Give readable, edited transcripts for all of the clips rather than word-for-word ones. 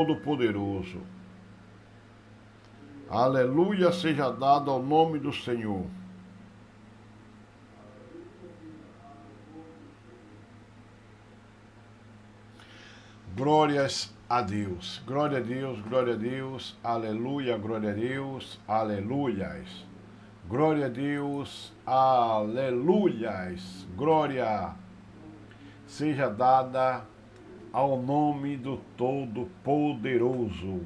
Todo-Poderoso. Aleluia seja dado ao nome do Senhor. Glórias a Deus, glória a Deus, glória a Deus, aleluia, glória a Deus, aleluias. Glória a Deus, aleluias. Glória seja dada ao nome do Todo-Poderoso,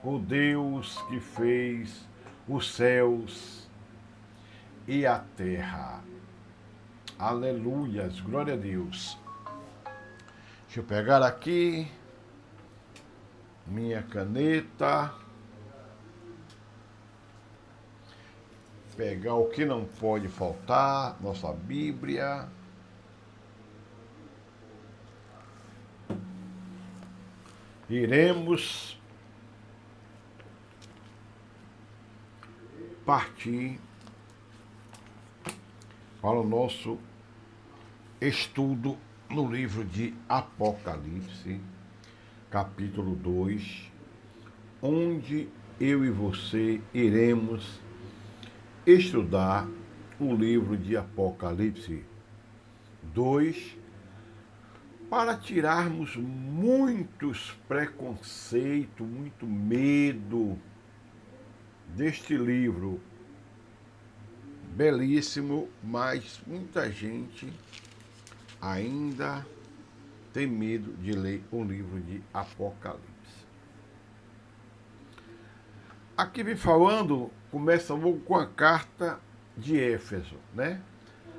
o Deus que fez os céus e a terra. Aleluias, glória a Deus. Deixa eu pegar aqui minha caneta, pegar o que não pode faltar, nossa Bíblia. Iremos partir para o nosso estudo no livro de Apocalipse, capítulo 2, onde eu e você iremos estudar o livro de Apocalipse 2 para tirarmos muitos preconceitos, muito medo deste livro belíssimo, mas muita gente ainda tem medo de ler o livro de Apocalipse. Aqui vem falando, começa logo com a carta de Éfeso, né?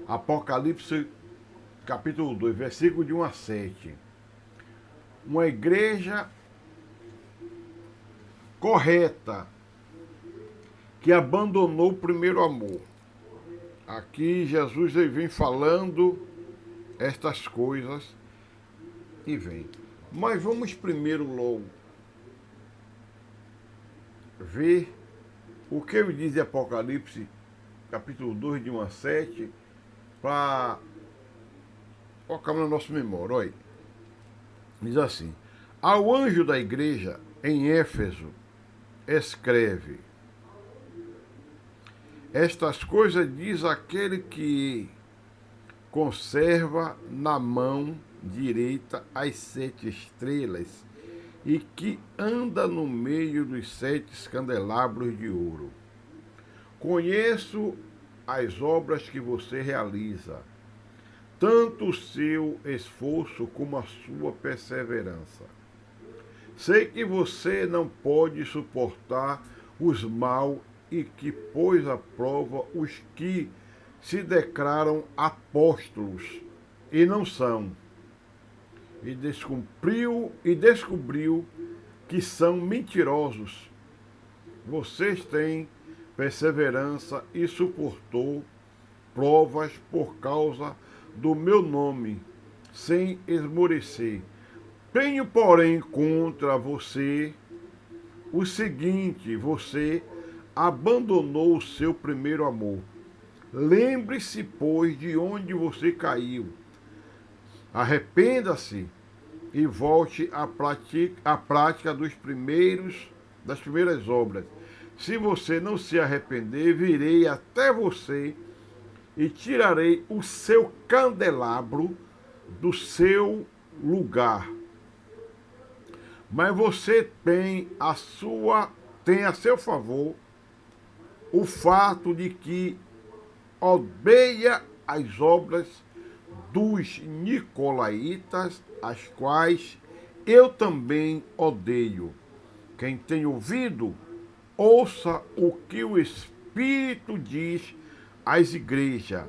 Apocalipse capítulo 2, versículo de 1 a 7. Uma igreja correta que abandonou o primeiro amor. Aqui Jesus vem falando estas coisas e vem. Mas vamos primeiro logo ver o que ele diz em Apocalipse, capítulo 2, de 1 a 7, para colocar na nossa memória. Olha, diz assim: ao anjo da igreja em Éfeso, escreve: estas coisas diz aquele que conserva na mão direita as 7 estrelas e que anda no meio dos 7 candelabros de ouro. Conheço as obras que você realiza, tanto o seu esforço como a sua perseverança. Sei que você não pode suportar os maus e que pôs à prova os que se declaram apóstolos e não são, e descobriu que são mentirosos. Vocês têm perseverança e suportou provas por causa do meu nome, sem esmorecer. Tenho, porém, contra você o seguinte: você abandonou o seu primeiro amor. Lembre-se, pois, de onde você caiu. Arrependa-se e volte à prática das primeiras obras. Se você não se arrepender, virei até você e tirarei o seu candelabro do seu lugar. Mas você tem a seu favor o fato de que odeia as obras dos nicolaítas, as quais eu também odeio. Quem tem ouvido, ouça o que o Espírito diz às igrejas.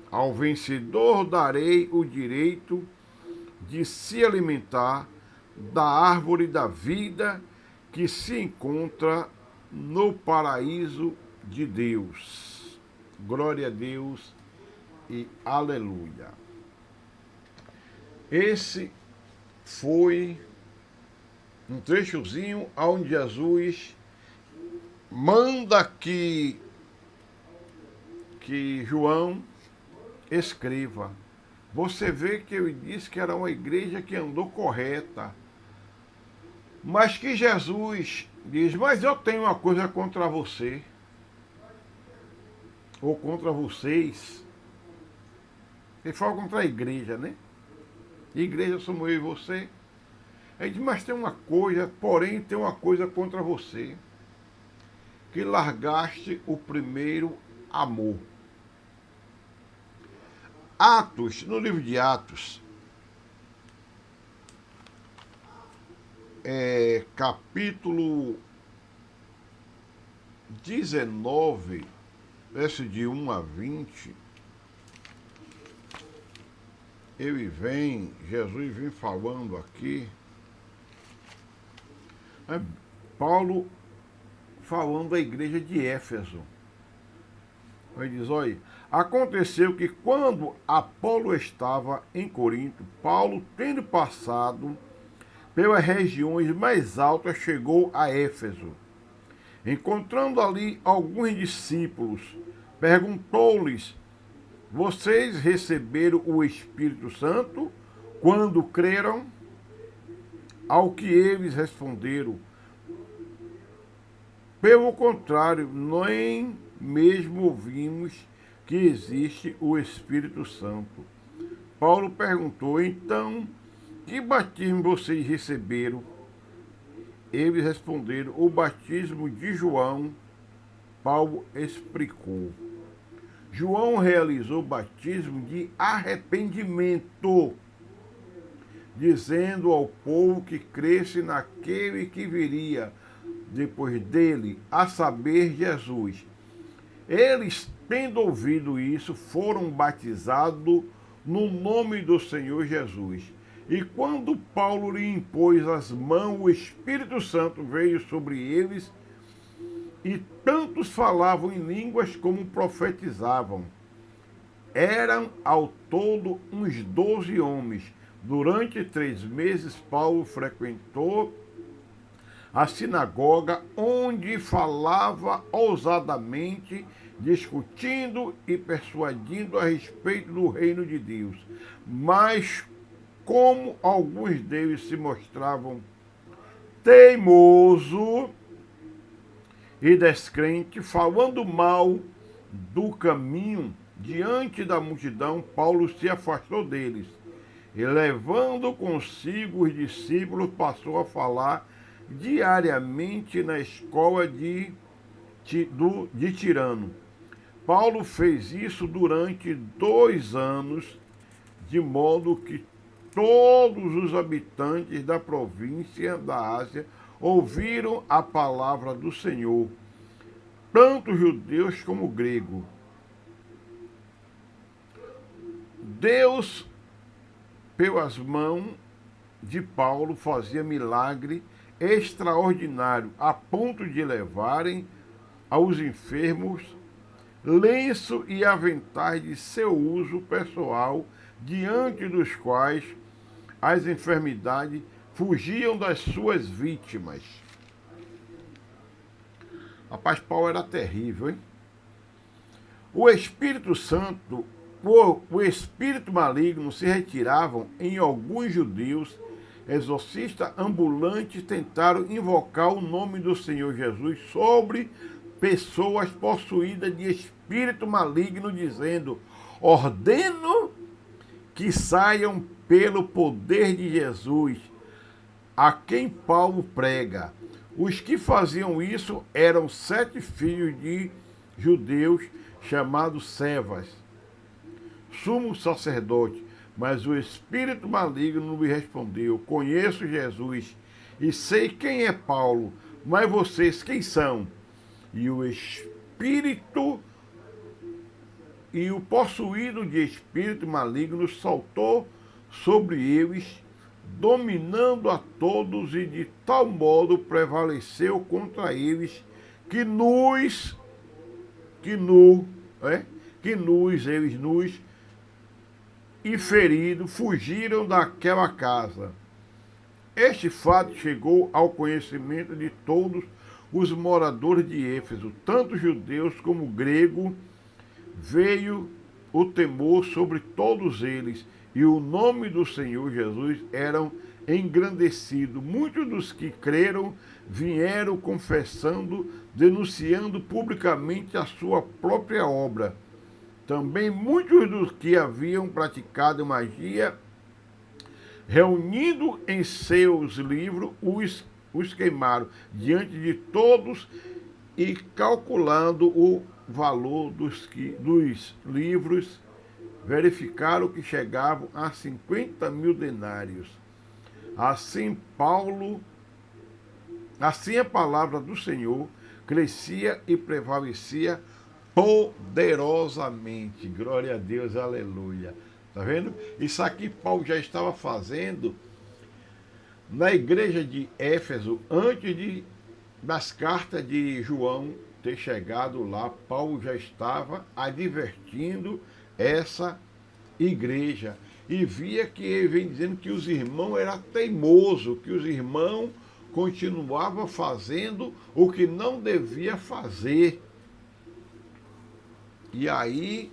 Ao vencedor darei o direito de se alimentar da árvore da vida que se encontra no paraíso de Deus. Glória a Deus e aleluia. Esse foi um trechozinho onde Jesus manda que João escreva. Você vê que ele disse que era uma igreja que andou correta. Mas que Jesus diz, mas eu tenho uma coisa contra você, ou contra vocês. Ele fala contra a igreja, né? Igreja somos eu e você. Ele diz, mas tem uma coisa, porém tem uma coisa contra você, que largaste o primeiro amor. Atos, no livro de Atos, capítulo 19, verso de 1 a 20, Jesus vem falando aqui, Paulo falando da igreja de Éfeso. Ele diz, olha, aconteceu que quando Apolo estava em Corinto, Paulo, tendo passado pelas regiões mais altas, chegou a Éfeso. Encontrando ali alguns discípulos, perguntou-lhes, vocês receberam o Espírito Santo quando creram? Ao que eles responderam, pelo contrário, nem mesmo ouvimos que existe o Espírito Santo. Paulo perguntou, então, que batismo vocês receberam? Eles responderam, o batismo de João. Paulo explicou. João realizou o batismo de arrependimento, dizendo ao povo que cresce naquele que viria depois dele, a saber, Jesus. Eles, tendo ouvido isso, foram batizados no nome do Senhor Jesus. E quando Paulo lhe impôs as mãos, o Espírito Santo veio sobre eles, e tantos falavam em línguas como profetizavam. Eram ao todo uns 12 homens. Durante 3 meses, Paulo frequentou a sinagoga, onde falava ousadamente, discutindo e persuadindo a respeito do reino de Deus. Mas, como alguns deles se mostravam teimosos e descrente, falando mal do caminho diante da multidão, Paulo se afastou deles e, levando consigo os discípulos, passou a falar diariamente na escola de Tirano. Paulo fez isso durante 2 anos, de modo que todos os habitantes da província da Ásia ouviram a palavra do Senhor, tanto judeus como gregos. Deus, pelas mãos de Paulo, fazia milagre extraordinário, a ponto de levarem aos enfermos lenço e aventais de seu uso pessoal, diante dos quais as enfermidades fugiam das suas vítimas. Rapaz, Paulo era terrível, hein? O Espírito Santo, o espírito maligno se retiravam em alguns judeus. Exorcistas ambulantes tentaram invocar o nome do Senhor Jesus sobre pessoas possuídas de espírito maligno, dizendo, ordeno que saiam pelo poder de Jesus, a quem Paulo prega. Os que faziam isso eram 7 filhos de judeus chamados Cefas, sumo sacerdote. Mas o espírito maligno lhe respondeu, conheço Jesus e sei quem é Paulo, mas vocês quem são? E o espírito e o possuído de espírito maligno saltou sobre eles, dominando a todos, e de tal modo prevaleceu contra eles que eles nus e feridos fugiram daquela casa. Este fato chegou ao conhecimento de todos os moradores de Éfeso, tanto judeus como gregos. Veio o temor sobre todos eles, e o nome do Senhor Jesus era engrandecido. Muitos dos que creram vieram confessando, denunciando publicamente a sua própria obra. Também muitos dos que haviam praticado magia, reunindo em seus livros, os queimaram diante de todos e calculando o valor dos livros, verificaram que chegavam a 50.000 denários. Assim assim a palavra do Senhor crescia e prevalecia poderosamente. Glória a Deus, aleluia. Tá vendo? Isso aqui Paulo já estava fazendo na igreja de Éfeso, antes das cartas de João ter chegado lá. Paulo já estava advertindo essa igreja e via que ele vem dizendo que os irmãos eram teimosos, que os irmãos continuavam fazendo o que não devia fazer. E aí,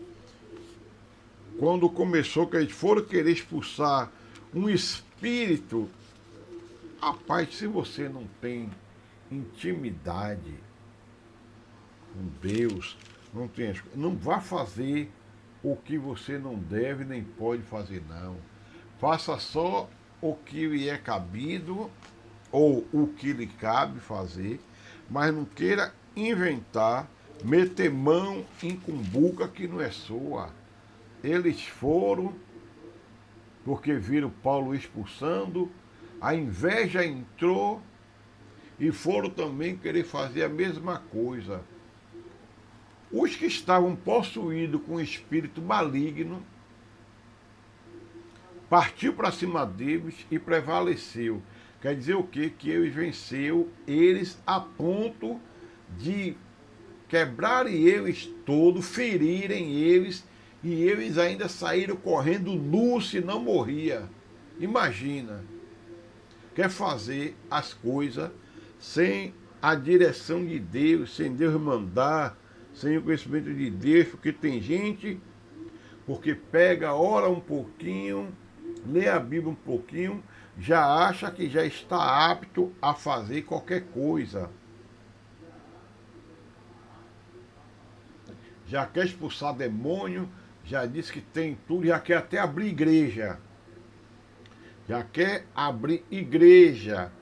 quando começou que eles foram querer expulsar um espírito, rapaz, se você não tem intimidade com Deus, não vá fazer o que você não deve nem pode fazer, não. Faça só o que lhe é cabido ou o que lhe cabe fazer, mas não queira inventar, meter mão em cumbuca que não é sua. Eles foram porque viram Paulo expulsando, a inveja entrou e foram também querer fazer a mesma coisa. Os que estavam possuídos com espírito maligno partiu para cima deles e prevaleceu. Quer dizer o quê? Que ele venceu eles a ponto de quebrarem eles todos, ferirem eles, e eles ainda saíram correndo nus se não morria. Imagina. Quer fazer as coisas sem a direção de Deus, sem Deus mandar, sem o conhecimento de Deus, porque tem gente, porque pega, ora um pouquinho, lê a Bíblia um pouquinho, já acha que já está apto a fazer qualquer coisa. Já quer expulsar demônio, já diz que tem tudo, já quer até abrir igreja. Já quer abrir igreja.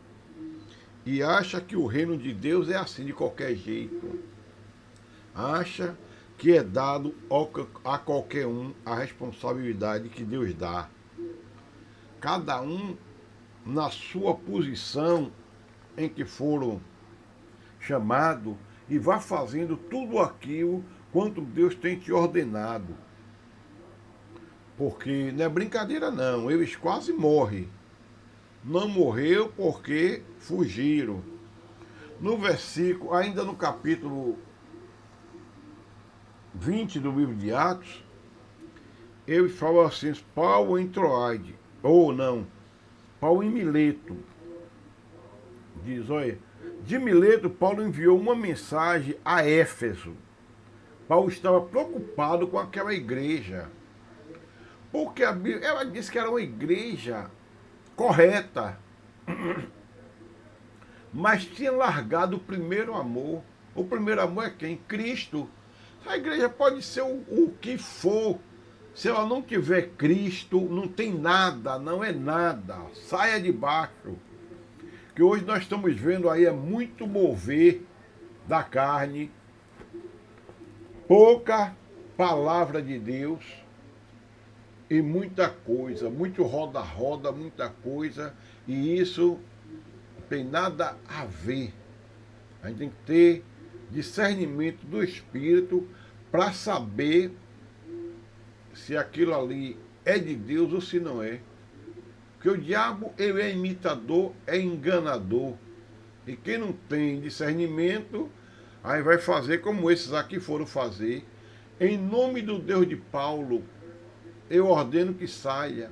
E acha que o reino de Deus é assim, de qualquer jeito. Acha que é dado a qualquer um a responsabilidade que Deus dá. Cada um na sua posição em que foram chamados, e vá fazendo tudo aquilo quanto Deus tem te ordenado. Porque não é brincadeira não, eles quase morrem. Não morreu porque fugiram. No versículo, ainda no capítulo 20 do livro de Atos, ele fala assim: Paulo em Troade, ou não, Paulo em Mileto. Diz, olha, de Mileto Paulo enviou uma mensagem a Éfeso. Paulo estava preocupado com aquela igreja, porque a Bíblia, ela disse que era uma igreja correta, mas tinha largado o primeiro amor. O primeiro amor é quem? Cristo. A igreja pode ser o que for, se ela não tiver Cristo, não tem nada, não é nada. Saia de baixo. Que hoje nós estamos vendo aí é muito mover da carne, pouca palavra de Deus e muita coisa, muito roda-roda, muita coisa, e isso não tem nada a ver. A gente tem que ter discernimento do Espírito para saber se aquilo ali é de Deus ou se não é. Porque o diabo, ele é imitador, é enganador. E quem não tem discernimento, aí vai fazer como esses aqui foram fazer. Em nome do Deus de Paulo, eu ordeno que saia.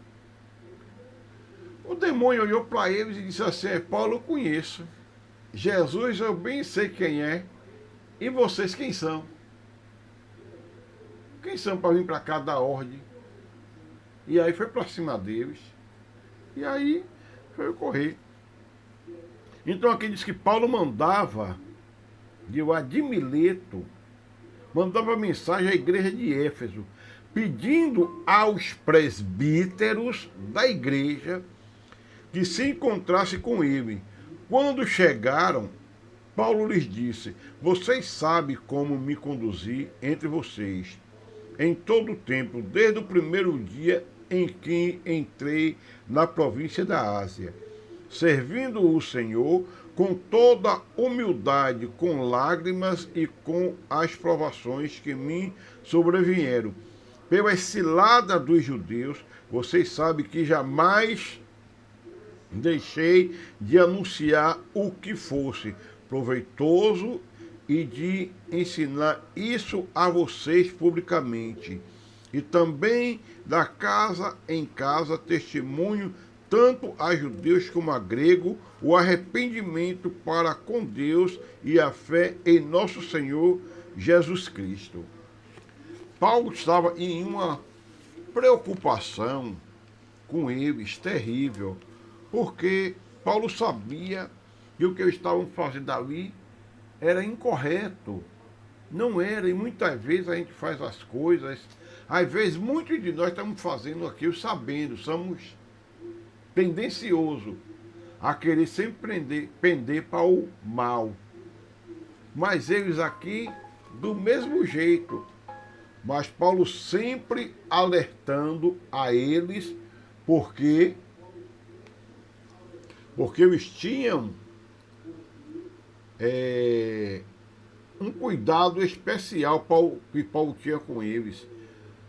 O demônio olhou para eles e disse assim: Paulo, eu conheço. Jesus, eu bem sei quem é. E vocês quem são? Quem são para vir para cá dar ordem? E aí foi para cima deles. E aí foi correr. Então aqui diz que Paulo mandava, de Admileto, mandava mensagem à igreja de Éfeso, pedindo aos presbíteros da igreja que se encontrasse com ele. Quando chegaram, Paulo lhes disse: vocês sabem como me conduzi entre vocês em todo o tempo, desde o primeiro dia em que entrei na província da Ásia, servindo o Senhor com toda humildade, com lágrimas e com as provações que me sobrevieram. Pelas ciladas dos judeus, vocês sabem que jamais deixei de anunciar o que fosse proveitoso e de ensinar isso a vocês publicamente. E também da casa em casa testemunho tanto a judeus como a gregos o arrependimento para com Deus e a fé em nosso Senhor Jesus Cristo. Paulo estava em uma preocupação com eles terrível, porque Paulo sabia que o que eles estavam fazendo ali era incorreto. Não era, e muitas vezes a gente faz as coisas, às vezes muitos de nós estamos fazendo aquilo sabendo, somos tendenciosos a querer sempre pender para o mal. Mas eles aqui, do mesmo jeito, mas Paulo sempre alertando a eles, porque eles tinham um cuidado especial que Paulo tinha com eles,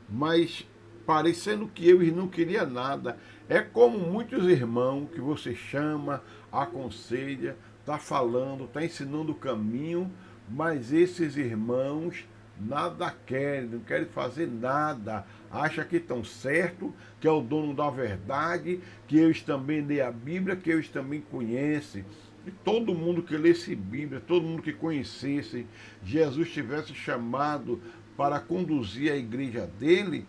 mas parecendo que eles não queriam nada. É como muitos irmãos que você chama, aconselha, está falando, está ensinando o caminho, mas esses irmãos nada querem, não querem fazer nada, acham que estão certo, que é o dono da verdade, que eles também lêem a Bíblia, que eles também conhecem. E todo mundo que lesse Bíblia, todo mundo que conhecesse, Jesus tivesse chamado para conduzir a igreja dele,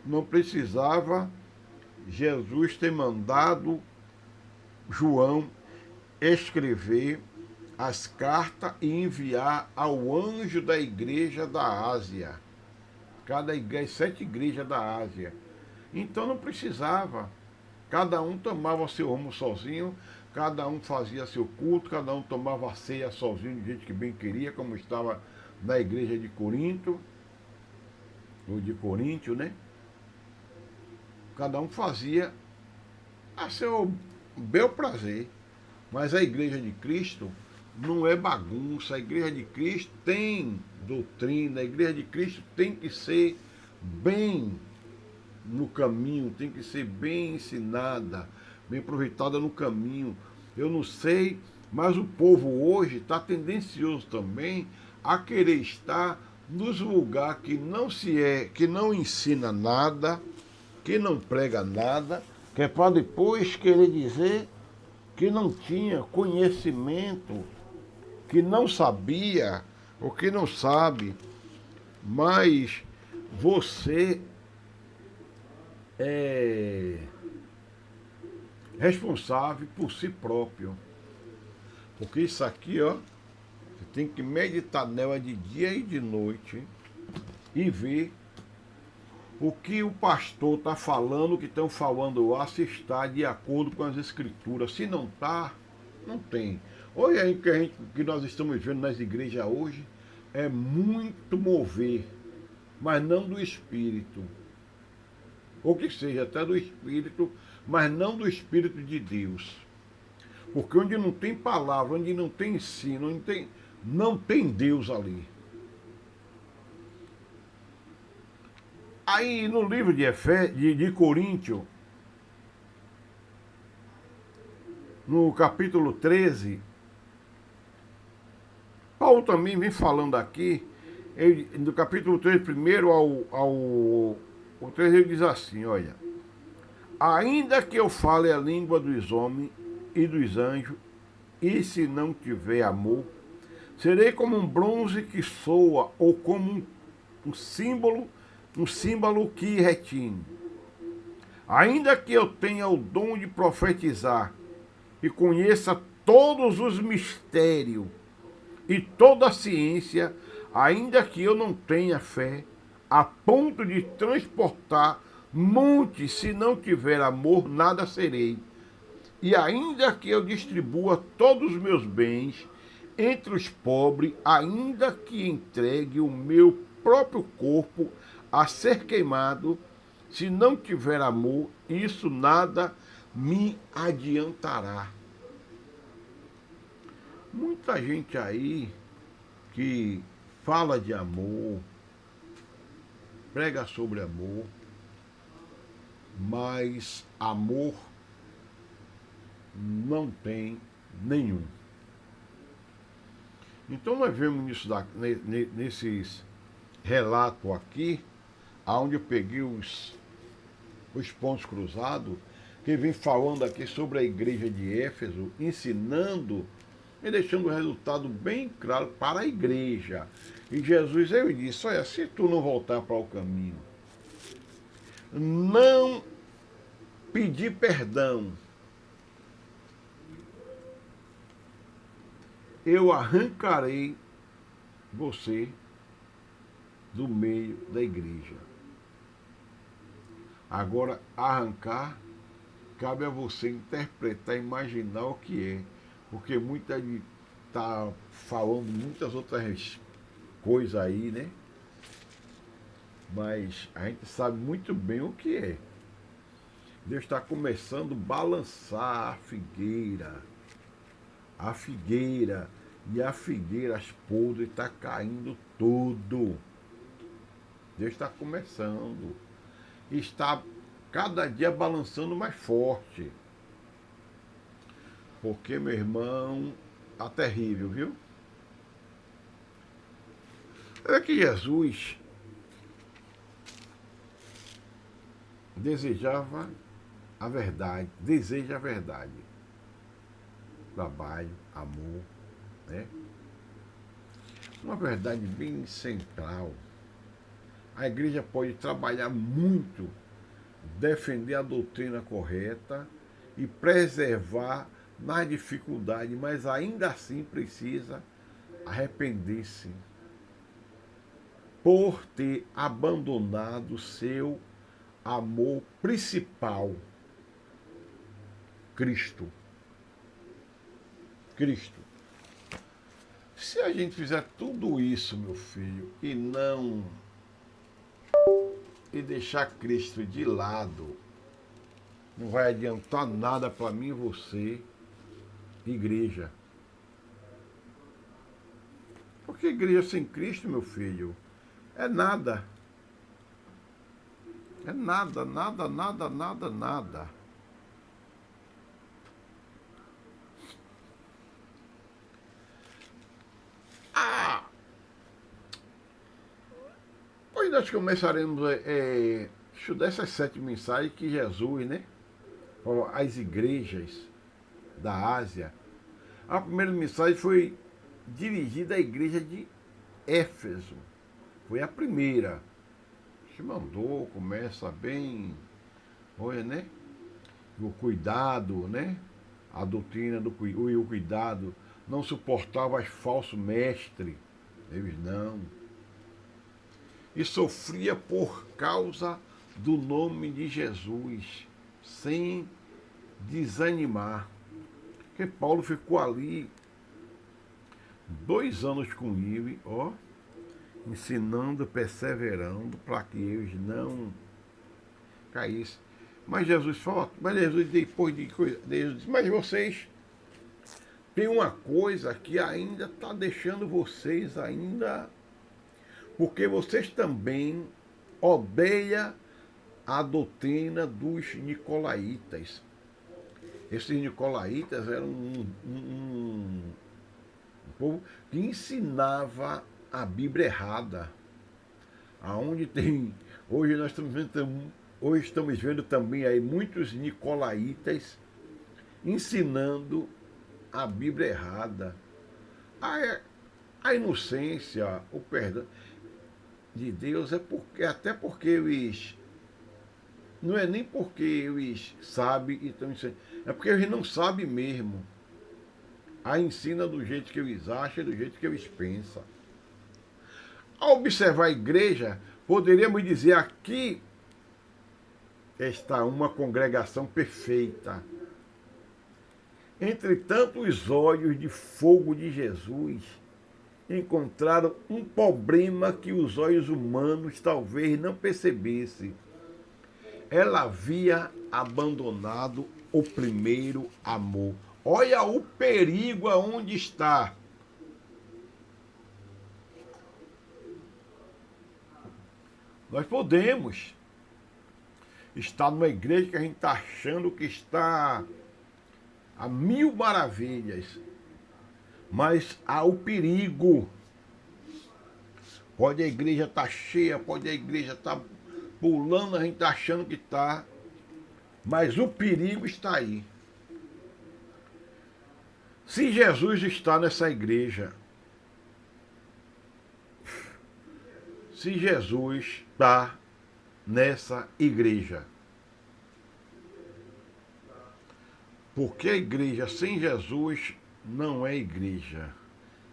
não precisava Jesus ter mandado João escrever as cartas e enviar ao anjo da igreja da Ásia. Cada igreja, 7 igrejas da Ásia. Então não precisava. Cada um tomava seu rumo sozinho, cada um fazia seu culto, cada um tomava a ceia sozinho, de gente que bem queria, como estava na igreja de Corinto, ou de Coríntio, né? Cada um fazia a seu bel prazer. Mas a igreja de Cristo não é bagunça. A igreja de Cristo tem doutrina. A igreja de Cristo tem que ser bem no caminho, tem que ser bem ensinada, bem aproveitada no caminho. Eu não sei, mas o povo hoje está tendencioso também a querer estar nos lugares que não ensina nada, que não prega nada, que é para depois querer dizer que não tinha conhecimento, que não sabia, ou que não sabe. Mas você é responsável por si próprio. Porque isso aqui, ó, você tem que meditar nela de dia e de noite e ver o que o pastor está falando, o que estão falando lá, se está de acordo com as escrituras. Se não está, não tem. Olha aí que nós estamos vendo nas igrejas hoje, é muito mover, mas não do Espírito. Ou que seja, até do Espírito, mas não do Espírito de Deus. Porque onde não tem palavra, onde não tem ensino, onde não tem Deus ali. Aí no livro de Coríntios, no capítulo 13, Paulo também vem falando aqui, no capítulo 13, primeiro ao 13, ele diz assim, olha: ainda que eu fale a língua dos homens e dos anjos, e se não tiver amor, serei como um bronze que soa, ou como um símbolo que retine. ainda que eu tenha o dom de profetizar e conheça todos os mistérios e toda a ciência, ainda que eu não tenha fé, a ponto de transportar montes, se não tiver amor, nada serei. E ainda que eu distribua todos os meus bens entre os pobres, ainda que entregue o meu próprio corpo a ser queimado, se não tiver amor, isso nada me adiantará. Muita gente aí que fala de amor, prega sobre amor, mas amor não tem nenhum. Então nós vemos nesses relatos aqui, onde eu peguei os pontos cruzados, que vem falando aqui sobre a igreja de Éfeso, ensinando e deixando o resultado bem claro para a igreja. E Jesus, ele disse, olha, se tu não voltar para o caminho, não pedir perdão, eu arrancarei você do meio da igreja. Agora, arrancar, cabe a você interpretar, imaginar o que é. Porque muita gente está falando muitas outras coisas aí, né? Mas a gente sabe muito bem o que é. Deus está começando a balançar a figueira. A figueira. E a figueira, as podres, está caindo tudo. Deus está começando. Está cada dia balançando mais forte. Porque, meu irmão, tá terrível, viu? É que Jesus desejava a verdade, deseja a verdade. Trabalho, amor, né? Uma verdade bem central. A igreja pode trabalhar muito, defender a doutrina correta e preservar na dificuldade, mas ainda assim precisa arrepender-se por ter abandonado seu amor principal, Cristo. Cristo. Se a gente fizer tudo isso, meu filho, e deixar Cristo de lado, não vai adiantar nada para mim e você, igreja. Porque igreja sem Cristo, meu filho, é nada. É nada, nada, nada, nada, nada. Ah! Hoje nós começaremos a estudar essas 7 mensagens que Jesus, né? As igrejas da Ásia. A primeira mensagem foi dirigida à igreja de Éfeso. Foi a primeira. Se mandou, começa bem, olha, né? O cuidado, né? A doutrina do o cuidado. Não suportava os falsos mestres. Eles não. E sofria por causa do nome de Jesus, sem desanimar. Porque Paulo ficou ali 2 anos com ele, ó, ensinando, perseverando, para que eles não caíssem. Mas Jesus falou, mas Jesus depois de coisa, Deus disse, mas vocês têm uma coisa que ainda está deixando vocês ainda, porque vocês também odeiam a doutrina dos nicolaítas. Esses nicolaítas eram um povo que ensinava a Bíblia errada. Aonde tem. Hoje estamos vendo também aí muitos nicolaítas ensinando a Bíblia errada. A inocência, o perdão de Deus é porque, até porque eles Não é nem porque eles sabem e estão ensinando, é porque eles não sabem mesmo. A ensina do jeito que eles acham e do jeito que eles pensam. Ao observar a igreja, poderíamos dizer aqui está uma congregação perfeita. Entretanto, os olhos de fogo de Jesus encontraram um problema que os olhos humanos talvez não percebessem. Ela havia abandonado o primeiro amor. Olha o perigo aonde está. Nós podemos estar numa igreja que a gente está achando que está a mil maravilhas, mas há o perigo. Pode a igreja estar cheia, pode a igreja estar pulando, a gente está achando que está, mas o perigo está aí. Se Jesus está nessa igreja, se Jesus está nessa igreja, porque a igreja sem Jesus não é igreja.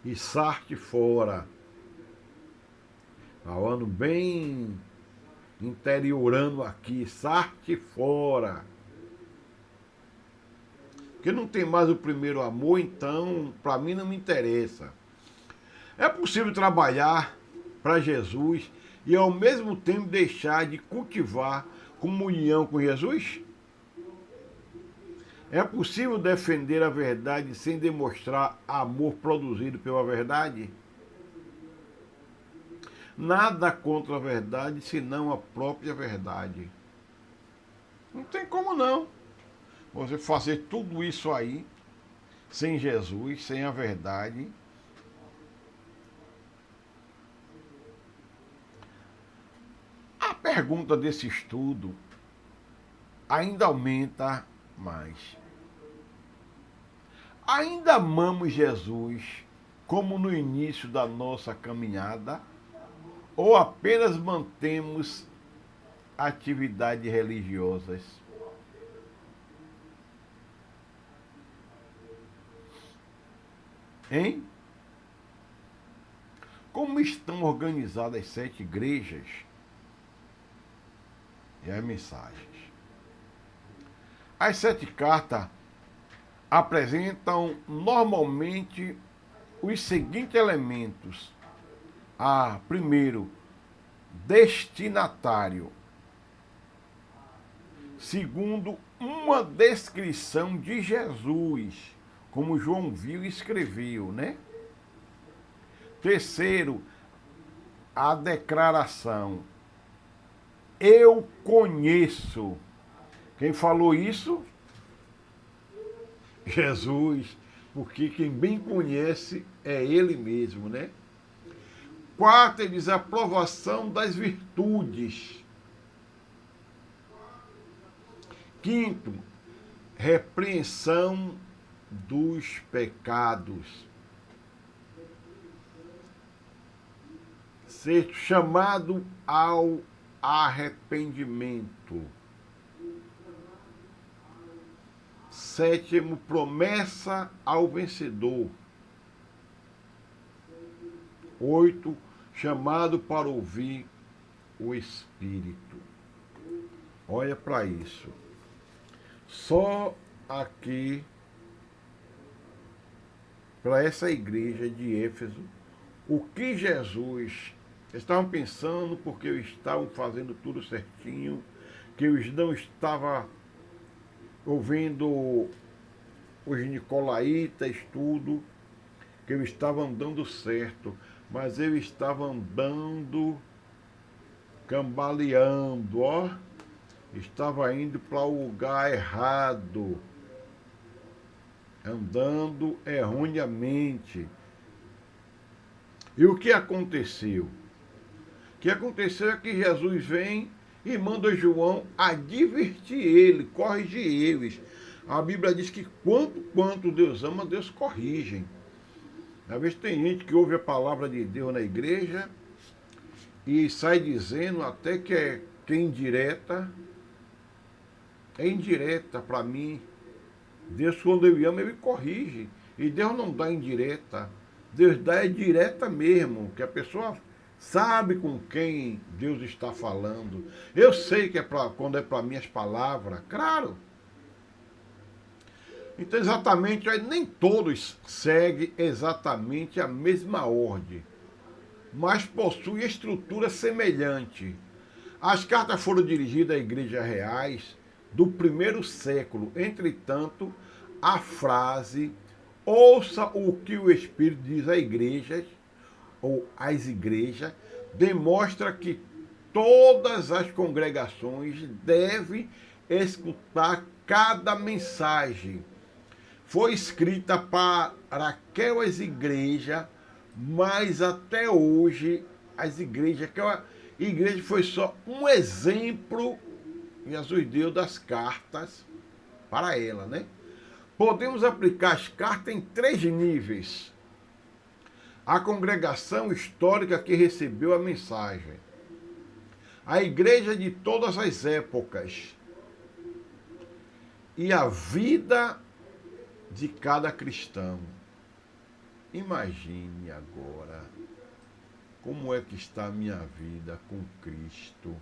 E sarte fora. Falando bem interiorando aqui, sarte fora. Porque não tem mais o primeiro amor, então para mim não me interessa. É possível trabalhar para Jesus e ao mesmo tempo deixar de cultivar comunhão com Jesus? É possível defender a verdade sem demonstrar amor produzido pela verdade? Nada contra a verdade, senão a própria verdade. Não tem como não. Você fazer tudo isso aí, sem Jesus, sem a verdade. A pergunta desse estudo ainda aumenta mais. Ainda amamos Jesus como no início da nossa caminhada? Ou apenas mantemos atividades religiosas? Hein? Como estão organizadas as 7 igrejas? E as mensagens. As 7 cartas apresentam normalmente os seguintes elementos. Primeiro, destinatário. Segundo, uma descrição de Jesus, como João viu e escreveu, né? Terceiro, a declaração. Eu conheço. Quem falou isso? Jesus, porque quem bem conhece é ele mesmo, né? Quarto, ele diz a aprovação das virtudes. Quinto, repreensão dos pecados. Sexto, chamado ao arrependimento. Sétimo, promessa ao vencedor. 8, chamado para ouvir o Espírito. Olha para isso. Só aqui, para essa igreja de Éfeso, o que Jesus estavam pensando, porque eles estavam fazendo tudo certinho, que eles não estavam ouvindo os nicolaítas, tudo, que eles estavam dando certo, mas eles estavam andando, cambaleando, ó, estava indo para o lugar errado, andando erroneamente. E o que aconteceu? O que aconteceu é que Jesus vem e manda João advertir ele, corrigir eles. A Bíblia diz que quanto Deus ama, Deus corrige. Às vezes tem gente que ouve a palavra de Deus na igreja e sai dizendo até que é indireta, é indireta para mim. Deus, quando eu amo, ele me corrige. E Deus não dá indireta. Deus dá é direta mesmo, que a pessoa sabe com quem Deus está falando. Eu sei que é quando é para mim as palavras, claro. Então, exatamente, nem todos seguem exatamente a mesma ordem, mas possuem estrutura semelhante. As cartas foram dirigidas a igrejas reais do primeiro século. Entretanto, a frase "ouça o que o Espírito diz às igrejas" ou às igrejas demonstra que todas as congregações devem escutar cada mensagem. Foi escrita para aquelas igrejas, mas até hoje as igrejas, aquela igreja foi só um exemplo que Jesus deu das cartas para ela, né? Podemos aplicar as cartas em 3 níveis. A congregação histórica que recebeu a mensagem, a igreja de todas as épocas e a vida de cada cristão. Imagine agora como é que está a minha vida com Cristo.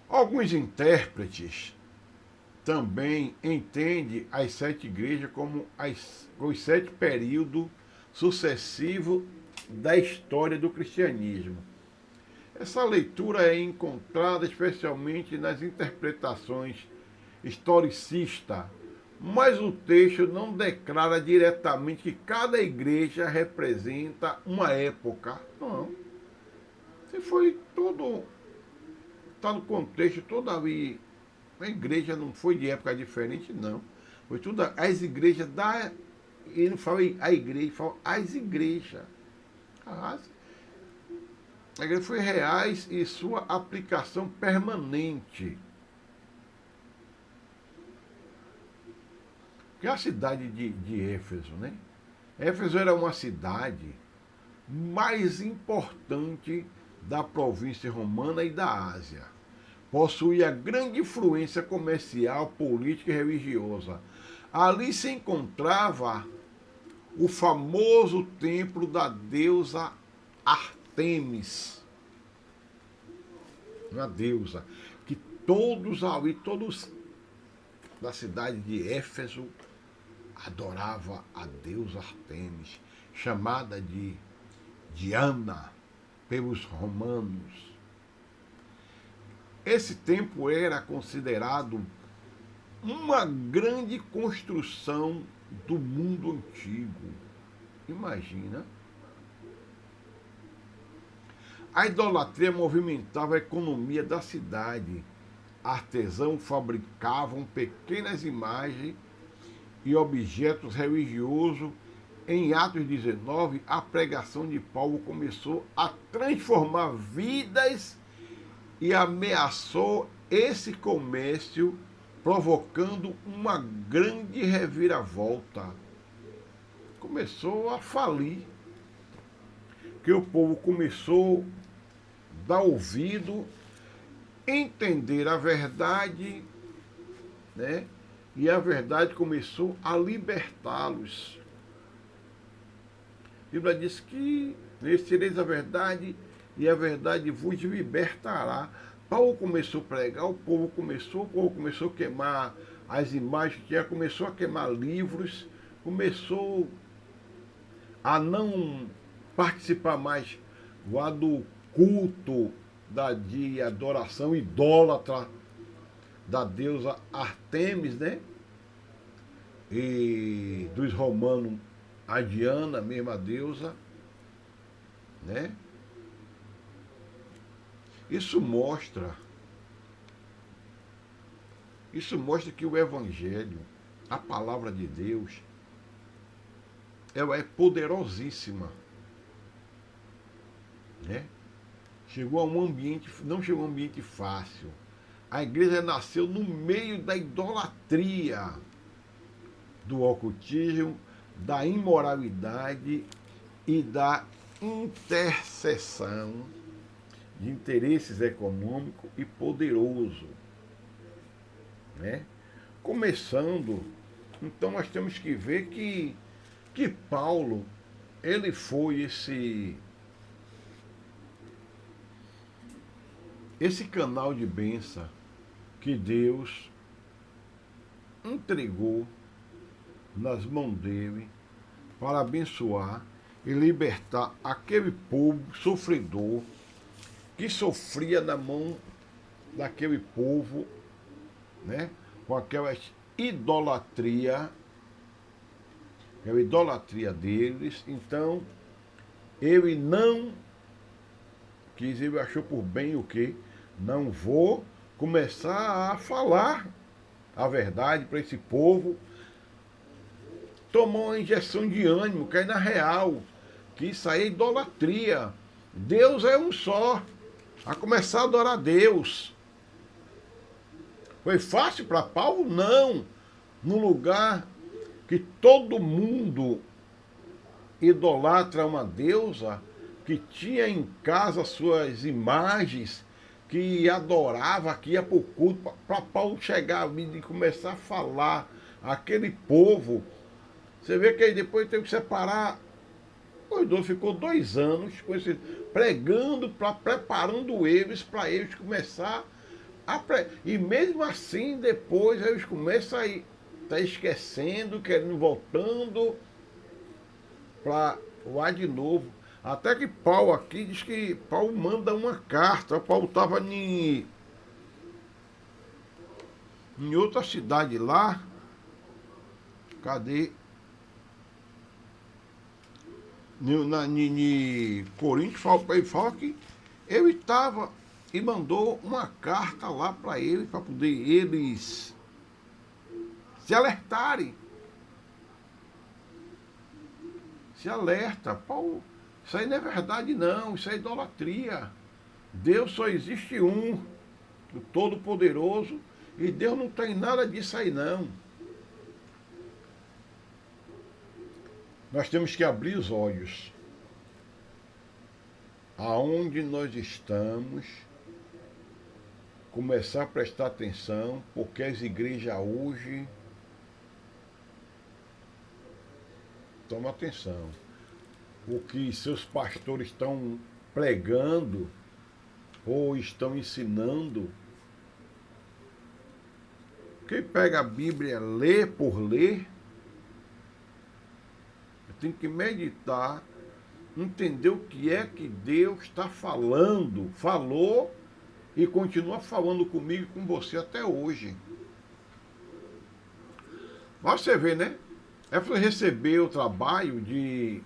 Alguns intérpretes também entendem as 7 igrejas como os 7 períodos sucessivos da história do cristianismo. Essa leitura é encontrada especialmente nas interpretações historicistas, mas o texto não declara diretamente que cada igreja representa uma época. Não. Se foi todo. Está no contexto todo ali. A igreja não foi de época diferente, não. Foi tudo. As igrejas da. Ele não fala a igreja, ele fala as igrejas. A igreja foi reais e sua aplicação permanente. Que é a cidade de Éfeso, né? Éfeso era uma cidade mais importante da província romana e da Ásia. Possuía grande influência comercial, política e religiosa. Ali se encontrava o famoso templo da deusa Ártemis. Uma deusa que todos da cidade de Éfeso adorava a deusa Ártemis, chamada de Diana pelos romanos. Esse templo era considerado uma grande construção do mundo antigo. Imagina. A idolatria movimentava a economia da cidade. Artesãos fabricavam pequenas imagens e objetos religiosos. Em Atos 19, a pregação de Paulo começou a transformar vidas e ameaçou esse comércio, provocando uma grande reviravolta. Começou a falir, que o povo começou a dar ouvido, entender a verdade, né? E a verdade começou a libertá-los. A Bíblia diz que conhecereis a verdade e a verdade vos libertará. Paulo começou a pregar, o povo começou a queimar as imagens que começou a queimar livros, começou a não participar mais lá do culto de adoração idólatra da deusa Ártemis, né? E dos romanos, a Diana, a mesma deusa, né? Isso mostra que o Evangelho, a palavra de Deus, ela é poderosíssima, né? Chegou a um ambiente, não chegou a um ambiente fácil. A igreja nasceu no meio da idolatria, do ocultismo, da imoralidade e da interseção de interesses econômicos e poderoso. né? Começando, então nós temos que ver que Paulo, ele foi esse canal de bênção que Deus entregou nas mãos dele para abençoar e libertar aquele povo sofredor que sofria na mão daquele povo, né? Com aquela idolatria deles. Então, ele não quis, ele achou por bem o quê? Não vou começar a falar a verdade para esse povo. Tomou uma injeção de ânimo, que é na real, que isso aí é idolatria. Deus é um só. A começar a adorar a Deus. Foi fácil para Paulo? Não. No lugar que todo mundo idolatra uma deusa, que tinha em casa suas imagens, que adorava, que ia para o culto, para Paulo chegar e começar a falar aquele povo. Você vê que aí depois teve que separar. O idoso ficou 2 anos pregando, preparando eles para eles começar a e mesmo assim depois eles começam a ir, tá esquecendo, querendo, voltando para lá de novo. Até que Paulo aqui diz que Paulo manda uma carta. Paulo estava em outra cidade lá. Cadê? Em Coríntios, ele fala que ele estava e mandou uma carta lá para ele, para poder eles se alertarem. Se alerta. Paulo, isso aí não é verdade não, isso é idolatria. Deus só existe um, o Todo-Poderoso, e Deus não tem nada disso aí não. Nós temos que abrir os olhos. Aonde nós estamos, começar a prestar atenção, porque as igrejas hoje, toma atenção, o que seus pastores estão pregando ou estão ensinando. Quem pega a Bíblia lê por ler, tem que meditar, entender o que é que Deus está falando, falou e continua falando comigo e com você até hoje. Mas você vê, né? É para receber o trabalho de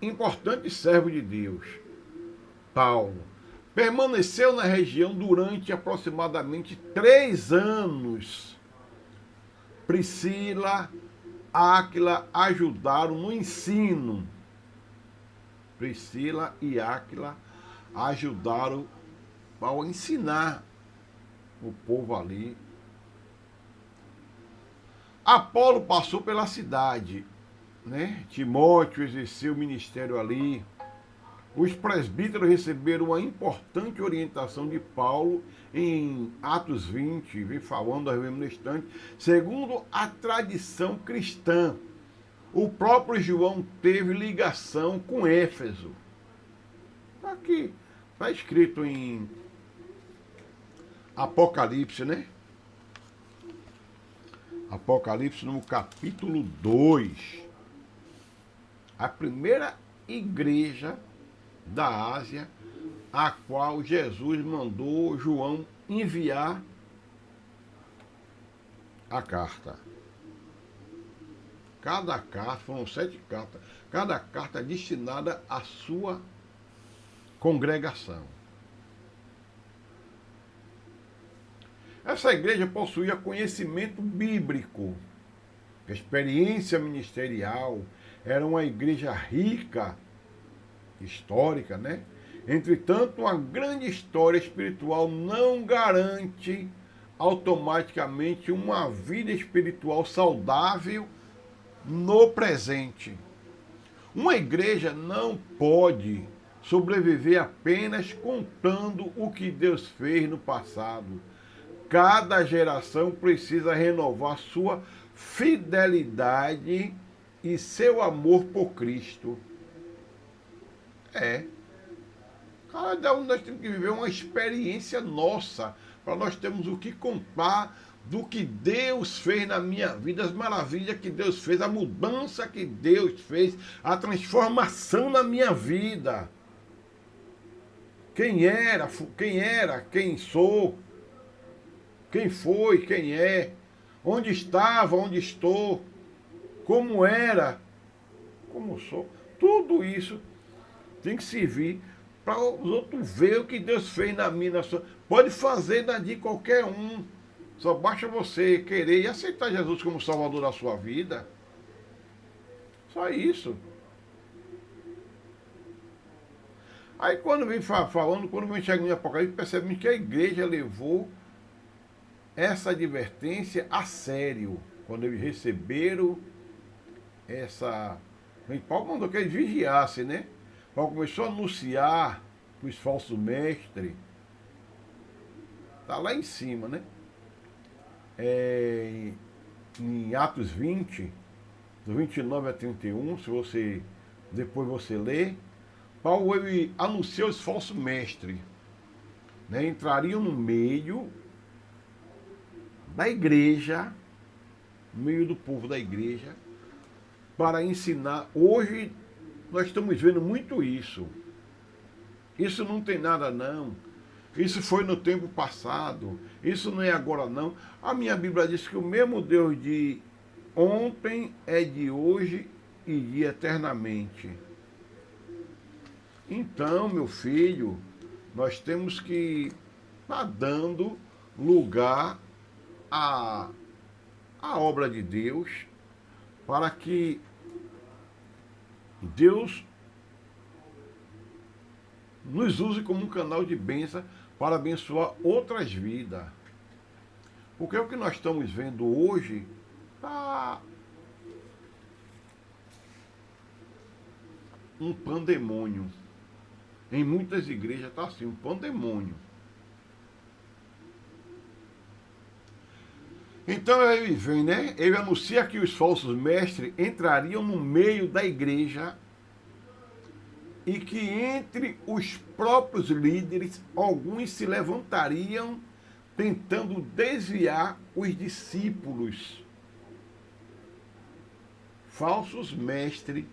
importante servo de Deus, Paulo. Permaneceu na região durante aproximadamente 3 anos. Priscila, Áquila ajudaram no ensino. Priscila e Áquila ajudaram a ensinar o povo ali. Apolo passou pela cidade, né? Timóteo exerceu o ministério ali. Os presbíteros receberam uma importante orientação de Paulo em Atos 20, vem falando aos restantes, segundo a tradição cristã. O próprio João teve ligação com Éfeso. Está aqui, está escrito em Apocalipse, né? Apocalipse no capítulo 2. A primeira igreja da Ásia, a qual Jesus mandou João enviar a carta. Cada carta, foram 7 cartas, cada carta destinada à sua congregação. Essa igreja possuía conhecimento bíblico, experiência ministerial, era uma igreja rica, histórica, né? Entretanto, uma grande história espiritual não garante automaticamente uma vida espiritual saudável no presente. Uma igreja não pode sobreviver apenas contando o que Deus fez no passado. Cada geração precisa renovar sua fidelidade e seu amor por Cristo. É. Cada um nós temos que viver uma experiência nossa, para nós termos o que contar do que Deus fez na minha vida, as maravilhas que Deus fez, a mudança que Deus fez, a transformação na minha vida. Quem sou, quem foi, quem é, onde estava, onde estou, como era, como sou. Tudo isso tem que servir para os outros ver o que Deus fez na minha, na sua. Pode fazer na de qualquer um. Só basta você querer e aceitar Jesus como Salvador da sua vida. Só isso. Aí quando vem falando, quando vem chegando em Apocalipse, percebemos que a igreja levou essa advertência a sério. Quando eles receberam essa... Paulo mandou que eles vigiassem, né? Paulo começou a anunciar os falsos mestres. Está lá em cima, né? Em Atos 20, do 29 a 31, se você depois você lê, Paulo ele anuncia os falsos mestres, né? Entrariam no meio da igreja, no meio do povo da igreja, para ensinar. Hoje nós estamos vendo muito isso. Isso não tem nada não. Isso foi no tempo passado. Isso não é agora não. A minha Bíblia diz que o mesmo Deus de ontem é de hoje e de eternamente. Então, meu filho, nós temos que estar dando lugar à obra de Deus, para que Deus nos use como um canal de bênção para abençoar outras vidas. Porque o que nós estamos vendo hoje está um pandemônio. Em muitas igrejas está assim, um pandemônio. Então ele vem, né? Ele anuncia que os falsos mestres entrariam no meio da igreja e que entre os próprios líderes, alguns se levantariam tentando desviar os discípulos. Falsos mestres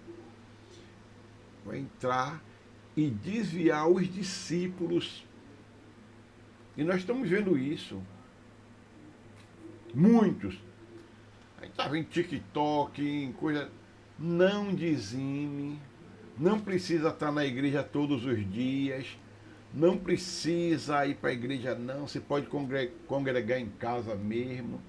vão entrar e desviar os discípulos. E nós estamos vendo isso. Muitos. Aí tá vendo TikTok, em coisa. Não dizime. Não precisa estar na igreja todos os dias. Não precisa ir para a igreja, não. Você pode congregar em casa mesmo.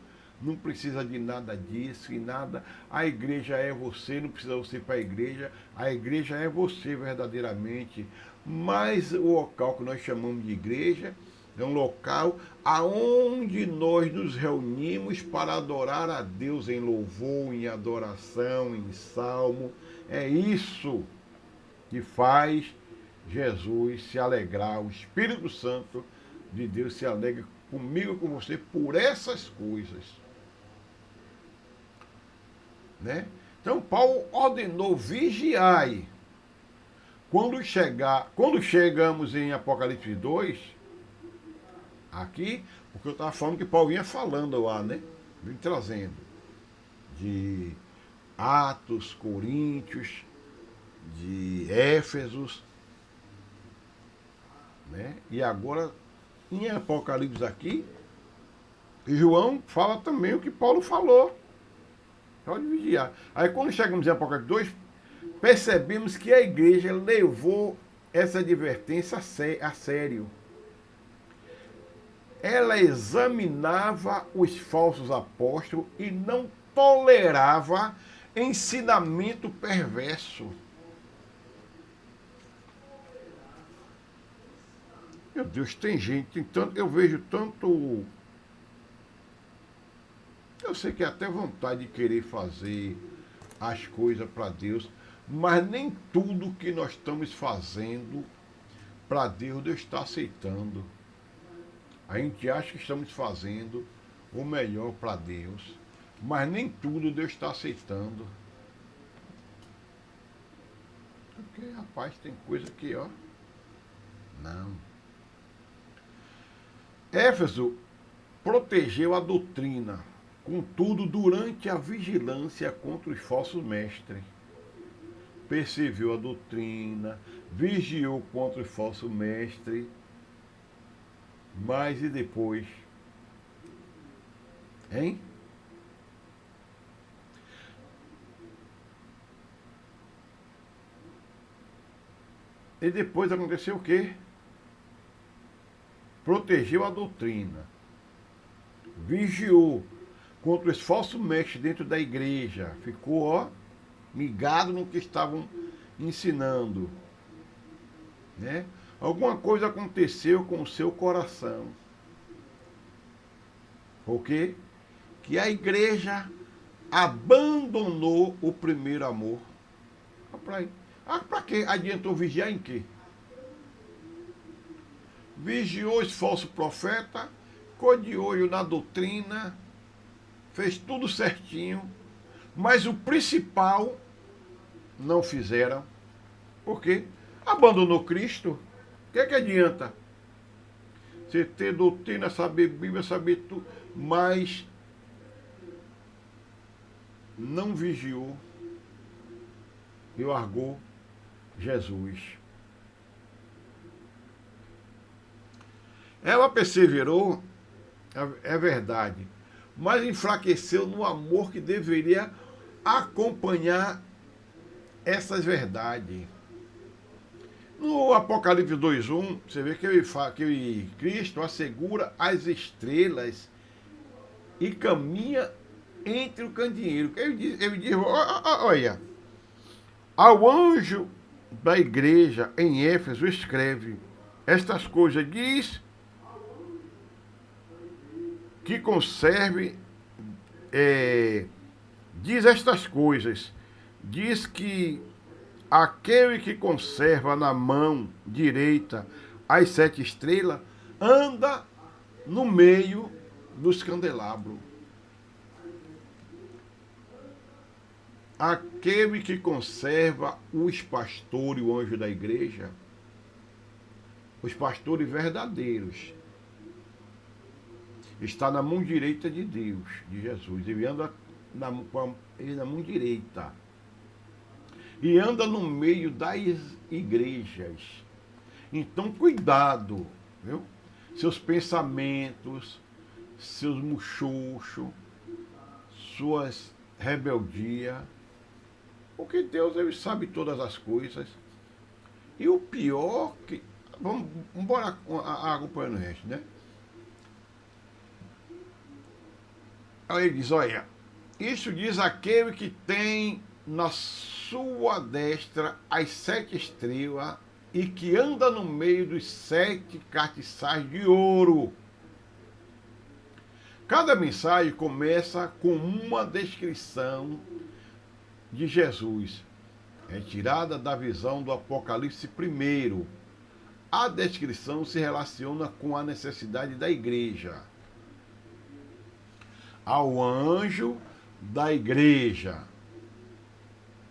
Não precisa de nada disso e nada. A igreja é você, não precisa você ir para a igreja. A igreja é você verdadeiramente. Mas o local que nós chamamos de igreja é um local aonde nós nos reunimos para adorar a Deus em louvor, em adoração, em salmo. É isso que faz Jesus se alegrar, o Espírito Santo de Deus se alegra comigo e com você por essas coisas. Né? Então Paulo ordenou: vigiai. Quando chegamos em Apocalipse 2, aqui, porque eu estava falando que Paulo vinha falando lá, né? Vim trazendo de Atos, Coríntios, de Éfesos, né? E agora em Apocalipse aqui, João fala também o que Paulo falou. Pode vigiar. Aí quando chegamos em Apocalipse 2, percebemos que a igreja levou essa advertência a sério. Ela examinava os falsos apóstolos e não tolerava ensinamento perverso. Meu Deus, tem gente, tem tanto, eu vejo tanto. Eu sei que é até vontade de querer fazer as coisas para Deus, mas nem tudo que nós estamos fazendo para Deus, Deus está aceitando. A gente acha que estamos fazendo o melhor para Deus, mas nem tudo Deus está aceitando. Porque, rapaz, tem coisa que, ó, não. Éfeso protegeu a doutrina, contudo, durante a vigilância contra os falsos mestres. Percebeu a doutrina, vigiou contra os falsos mestres, mas e depois? Hein? E depois aconteceu o quê? Protegeu a doutrina, vigiou contra os falsos mestres dentro da igreja, ficou, ó, ligado no que estavam ensinando, né? Alguma coisa aconteceu com o seu coração. Por quê? Que a igreja abandonou o primeiro amor. Para que adiantou vigiar em quê? Vigiou os falsos profetas, ficou de olho na doutrina, fez tudo certinho, mas o principal não fizeram. Por quê? Abandonou Cristo. O que adianta? Você ter doutrina, saber Bíblia, saber tudo, mas não vigiou e largou Jesus. Ela perseverou, é verdade, mas enfraqueceu no amor que deveria acompanhar essas verdades. No Apocalipse 2:1, você vê que Cristo assegura as estrelas e caminha entre o candeeiro. Ele diz, olha, ao anjo da igreja em Éfeso escreve estas coisas, diz que conserve, diz estas coisas, diz que aquele que conserva na mão direita as 7 estrelas anda no meio dos candelabros. Aquele que conserva os pastores, o anjo da igreja, os pastores verdadeiros, está na mão direita de Deus, de Jesus. Ele anda na mão direita. E anda no meio das igrejas. Então, cuidado, viu? Seus pensamentos, seus muxoxos, suas rebeldias. Porque Deus, ele sabe todas as coisas. E o pior que... Vamos embora acompanhando o resto, né? Aí ele diz, olha, isso diz aquele que tem na sua destra as 7 estrelas e que anda no meio dos 7 castiçais de ouro. Cada mensagem começa com uma descrição de Jesus, retirada da visão do Apocalipse 1. A descrição se relaciona com a necessidade da igreja. Ao anjo da igreja.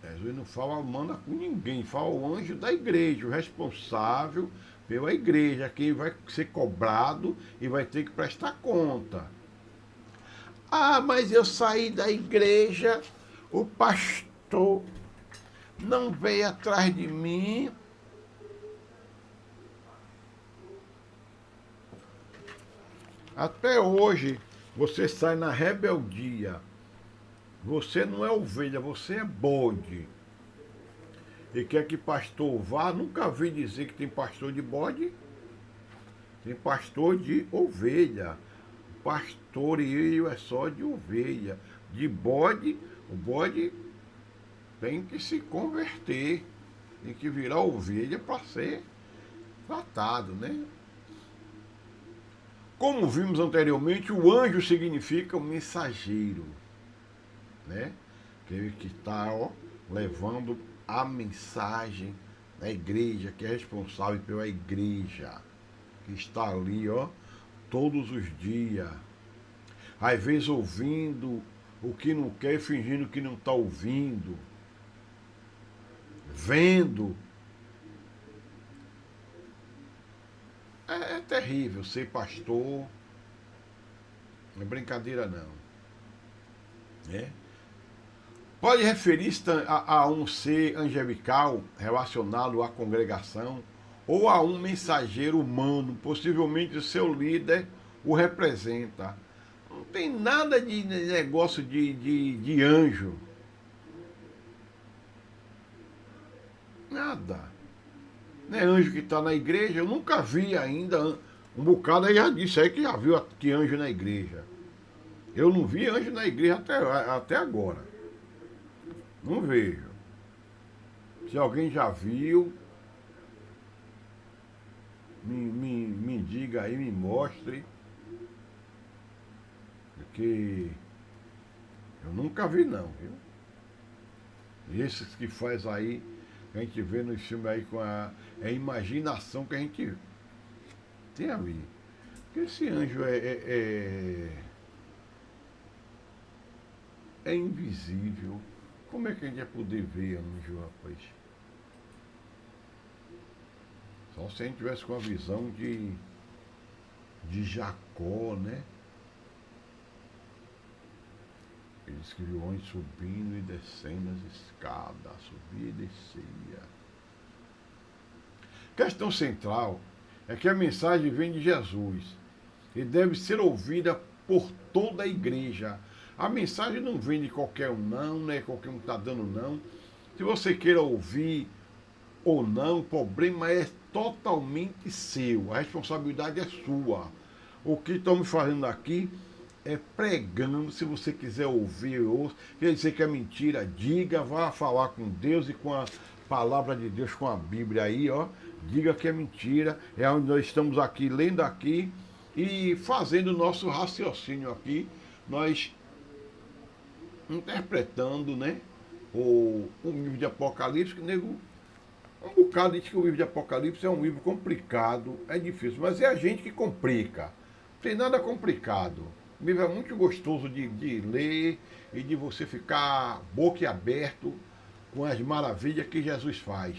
Jesus não fala, manda com ninguém, fala o anjo da igreja, o responsável pela igreja, quem vai ser cobrado e vai ter que prestar conta. Ah, mas eu saí da igreja, o pastor não veio atrás de mim. Até hoje, você sai na rebeldia. Você não é ovelha, você é bode. E quer que pastor vá? Nunca vi dizer que tem pastor de bode. Tem pastor de ovelha. Pastoreio é só de ovelha. De bode, o bode tem que se converter. Tem que virar ovelha para ser tratado, né? Como vimos anteriormente, o anjo significa o mensageiro, né? Aquele que está levando a mensagem da igreja, que é responsável pela igreja, que está ali, todos os dias. Às vezes ouvindo o que não quer e fingindo que não está ouvindo. Vendo. É terrível ser pastor. Não é brincadeira não. Né? Pode referir-se a um ser angelical relacionado à congregação ou a um mensageiro humano, possivelmente o seu líder o representa. Não tem nada de negócio de anjo. Nada. Não é anjo que está na igreja. Eu nunca vi ainda. Um bocado aí já disse aí que já viu que anjo na igreja. Eu não vi anjo na igreja até agora. Não vejo. Se alguém já viu, me diga aí, me mostre. Porque eu nunca vi não, viu? E esses que faz aí, que a gente vê nos filmes aí com a imaginação que a gente tem ali. Porque esse anjo é invisível. Como é que a gente vai poder ver anjo, rapaz? Só se a gente tivesse com a visão de Jacó, né? Ele diz que viu o anjo subindo e descendo as escadas, subia e descia. A questão central é que a mensagem vem de Jesus e deve ser ouvida por toda a igreja. A mensagem não vem de qualquer um não, né? Qualquer um que está dando não. Se você queira ouvir ou não, o problema é totalmente seu. A responsabilidade é sua. O que estamos fazendo aqui é pregando. Se você quiser ouvir, ouça. Quer dizer que é mentira, diga, vá falar com Deus e com a palavra de Deus, com a Bíblia aí, ó. Diga que é mentira. É onde nós estamos aqui, lendo aqui e fazendo o nosso raciocínio aqui. Nós interpretando, né, o livro de Apocalipse, que nego, um bocado diz que o livro de Apocalipse é um livro complicado, é difícil, mas é a gente que complica. Não tem nada complicado. O livro é muito gostoso de ler e de você ficar boquiaberto com as maravilhas que Jesus faz.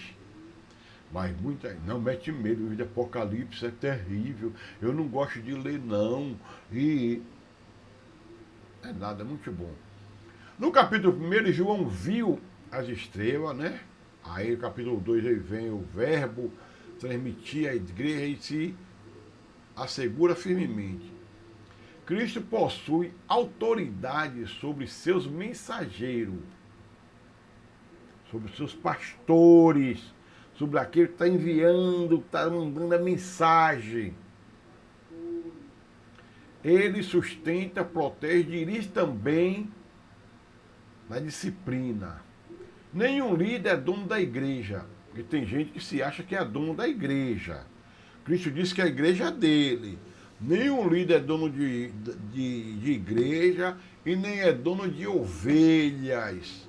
Mas muita não mete medo, o livro de Apocalipse é terrível, eu não gosto de ler não. E é nada, é muito bom. No capítulo 1, João viu as estrelas, né? Aí no capítulo 2 aí vem o verbo transmitir à igreja e se assegura firmemente. Cristo possui autoridade sobre seus mensageiros, sobre seus pastores, sobre aquele que está enviando, que está mandando a mensagem. Ele sustenta, protege, dirige também na disciplina. Nenhum líder é dono da igreja, porque tem gente que se acha que é dono da igreja. Cristo disse que a igreja é dele. Nenhum líder é dono de igreja e nem é dono de ovelhas.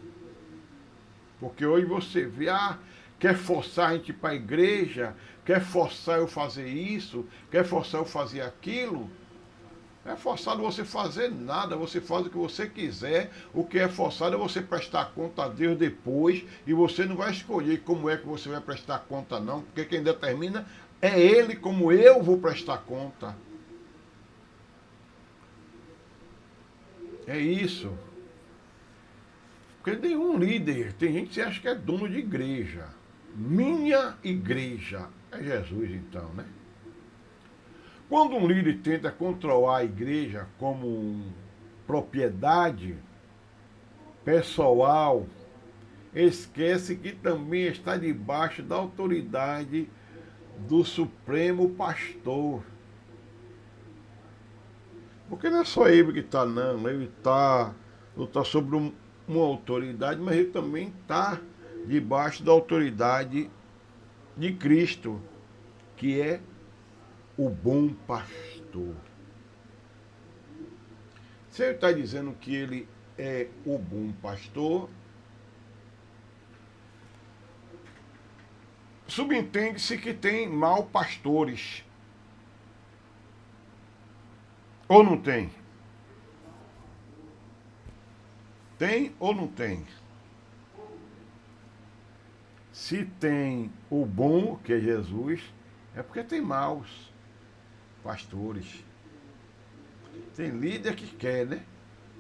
Porque hoje você vê, quer forçar a gente para a igreja, quer forçar eu fazer isso, quer forçar eu fazer aquilo. Não é forçado você fazer nada, você faz o que você quiser. O que é forçado é você prestar conta a Deus depois e você não vai escolher como é que você vai prestar conta não, porque quem determina é Ele como eu vou prestar conta. É isso. Porque nenhum líder, tem gente que se acha que é dono de igreja. Minha igreja é Jesus então, né? Quando um líder tenta controlar a igreja como propriedade pessoal, esquece que também está debaixo da autoridade do Supremo Pastor. Porque não é só ele que está, não. Ele está sobre uma autoridade, mas ele também está debaixo da autoridade de Cristo, que é o bom pastor. Se ele está dizendo que ele é o bom pastor, subentende-se que tem mal pastores. Ou não tem? Tem ou não tem? Se tem o bom, que é Jesus, é porque tem maus pastores. Tem líder que quer, né?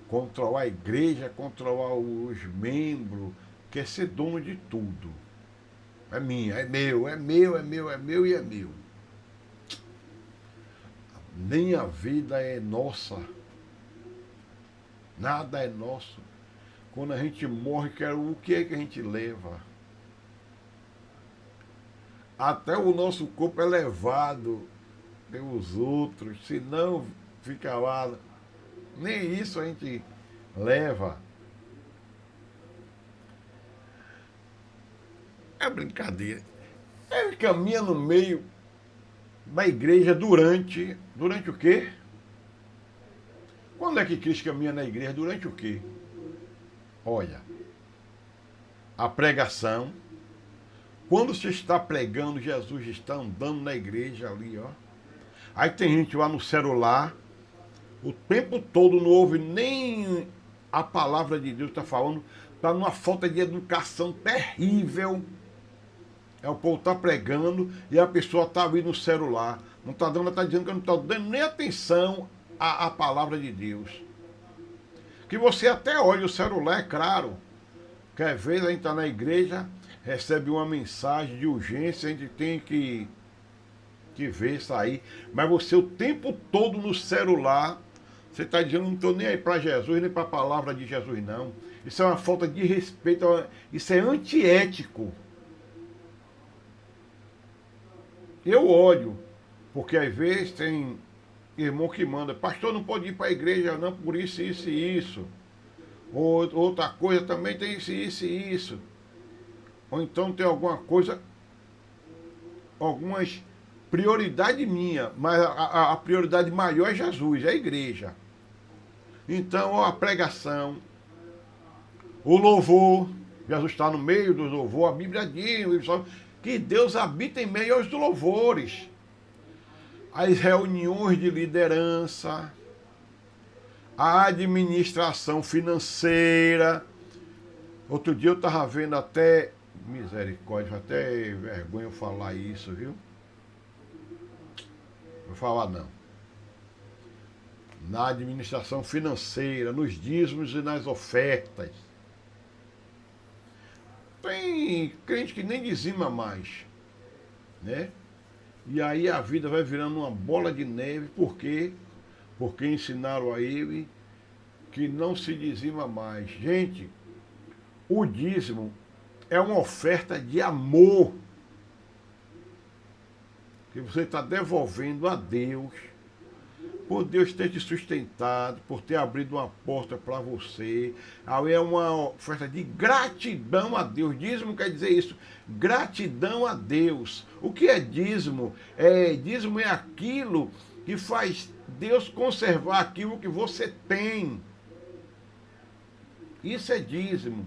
Controlar a igreja, controlar os membros, quer ser dono de tudo. É minha, é meu, é meu, é meu, é meu e é meu. Nem a vida é nossa. Nada é nosso. Quando a gente morre, o que é que a gente leva? Até o nosso corpo é levado pelos outros, se não fica lá. Nem isso a gente leva. É brincadeira. Ele caminha no meio da igreja durante o quê? Quando é que Cristo caminha na igreja? Durante o quê? Olha, a pregação. Quando você está pregando, Jesus está andando na igreja ali, ó. Aí tem gente lá no celular, o tempo todo não ouve nem a palavra de Deus está falando, está numa falta de educação terrível. É o povo está pregando e a pessoa está ali no celular. Não está dando, está dizendo que não está dando nem atenção à palavra de Deus. Que você até olha o celular, é claro. Que às vezes a gente está na igreja, recebe uma mensagem de urgência, a gente tem que ver sair. Mas você o tempo todo no celular, você está dizendo, não estou nem aí para Jesus, nem para a palavra de Jesus, não. Isso é uma falta de respeito, isso é antiético. Eu olho, porque às vezes tem irmão que manda, pastor, não pode ir para a igreja não, por isso, isso e isso. Ou outra coisa também tem isso, isso e isso. Ou então tem alguma coisa, algumas prioridade minha, mas a prioridade maior é Jesus, é a igreja. Então, ó, a pregação, o louvor, Jesus está no meio do louvor, a Bíblia diz que Deus habita em meio aos louvores. As reuniões de liderança, a administração financeira. Outro dia eu estava vendo até, misericórdia, até vergonha eu falar isso, viu? Vou falar não. Na administração financeira, nos dízimos e nas ofertas. Tem crente que nem dizima mais, né? E aí a vida vai virando uma bola de neve, por quê? Porque ensinaram a ele que não se dizima mais. Gente, o dízimo é uma oferta de amor que você está devolvendo a Deus, por Deus ter te sustentado, por ter abrido uma porta para você. Aí é uma oferta de gratidão a Deus. Dízimo quer dizer isso, gratidão a Deus. O que é dízimo? Dízimo é aquilo que faz Deus conservar aquilo que você tem. Isso é dízimo.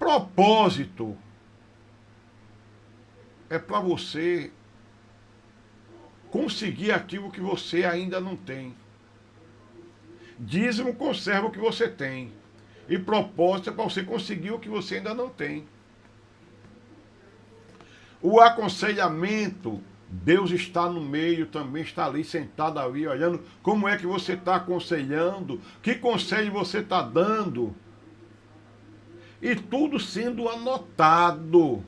Propósito é para você conseguir aquilo que você ainda não tem. Dízimo conserva o que você tem. E propósito é para você conseguir o que você ainda não tem. O aconselhamento, Deus está no meio, também está ali, sentado ali, olhando como é que você está aconselhando, que conselho você está dando. E tudo sendo anotado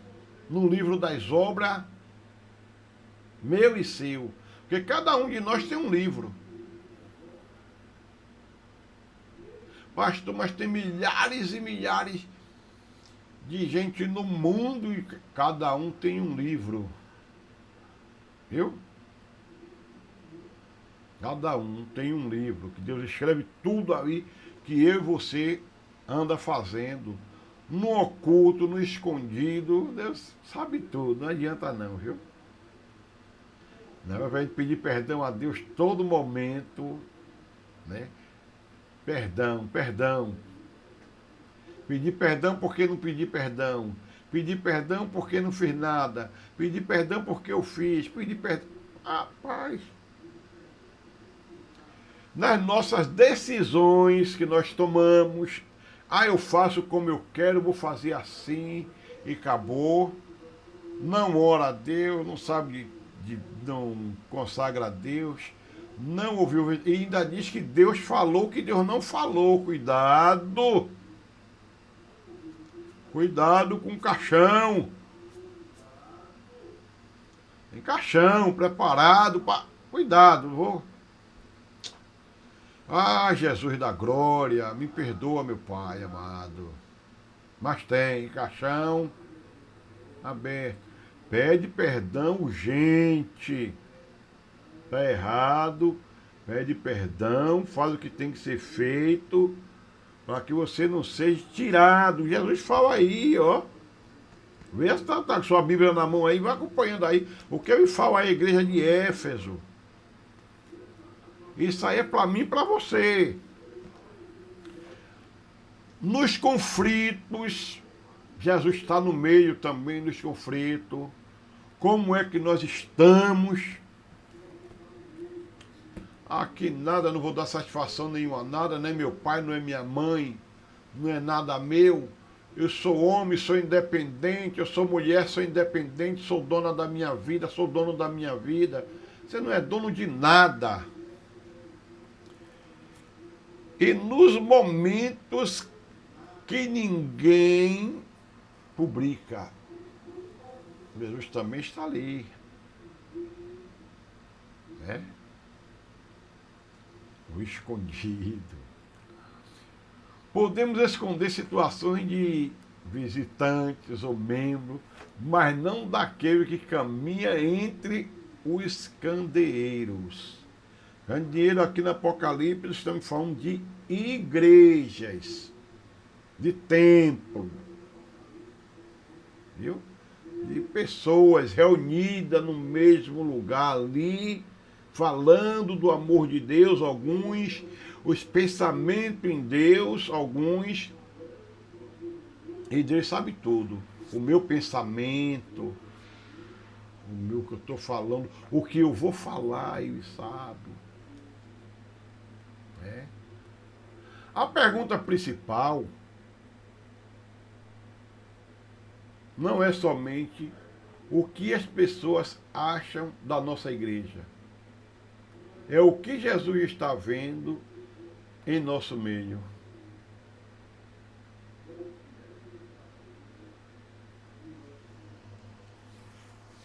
no livro das obras, meu e seu. Porque cada um de nós tem um livro. Pastor, mas tem milhares e milhares de gente no mundo e cada um tem um livro. Viu? Cada um tem um livro, que Deus escreve tudo ali que eu e você anda fazendo. No oculto, no escondido, Deus sabe tudo, não adianta não, viu? Não, vai pedir perdão a Deus todo momento, né? Perdão, perdão. Pedir perdão porque não pedi perdão. Pedir perdão porque não fiz nada. Pedir perdão porque eu fiz. Pedir perdão. Rapaz, nas nossas decisões que nós tomamos. Ah, eu faço como eu quero, vou fazer assim e acabou. Não ora a Deus, não sabe não consagra a Deus, não ouviu, e ainda diz que Deus falou que Deus não falou. Cuidado! Cuidado com o caixão. Tem caixão preparado para. Cuidado, vou. Ah, Jesus da glória, me perdoa, meu Pai amado. Mas tem caixão aberto. Pede perdão urgente. Está errado. Pede perdão, faz o que tem que ser feito para que você não seja tirado. Jesus fala aí, ó. Vê se tá com sua Bíblia na mão aí, vai acompanhando aí. O que ele fala aí, a igreja de Éfeso. Isso aí é para mim e para você. Nos conflitos, Jesus está no meio também dos conflitos. Como é que nós estamos? Aqui nada, não vou dar satisfação nenhuma, nada, nem meu pai, não é minha mãe, não é nada meu. Eu sou homem, sou independente, eu sou mulher, sou independente, sou dona da minha vida, sou dono da minha vida. Você não é dono de nada. E nos momentos que ninguém publica, Jesus também está ali. Né? O escondido. Podemos esconder situações de visitantes ou membros, mas não daquele que caminha entre os candeeiros. Candeeiro aqui no Apocalipse estamos falando de igrejas, de templo, viu? De pessoas reunidas no mesmo lugar ali, falando do amor de Deus, alguns, os pensamentos em Deus, alguns, e Deus sabe tudo. O meu pensamento, o meu que eu estou falando, o que eu vou falar, Ele sabe. É. A pergunta principal não é somente o que as pessoas acham da nossa igreja. É o que Jesus está vendo em nosso meio.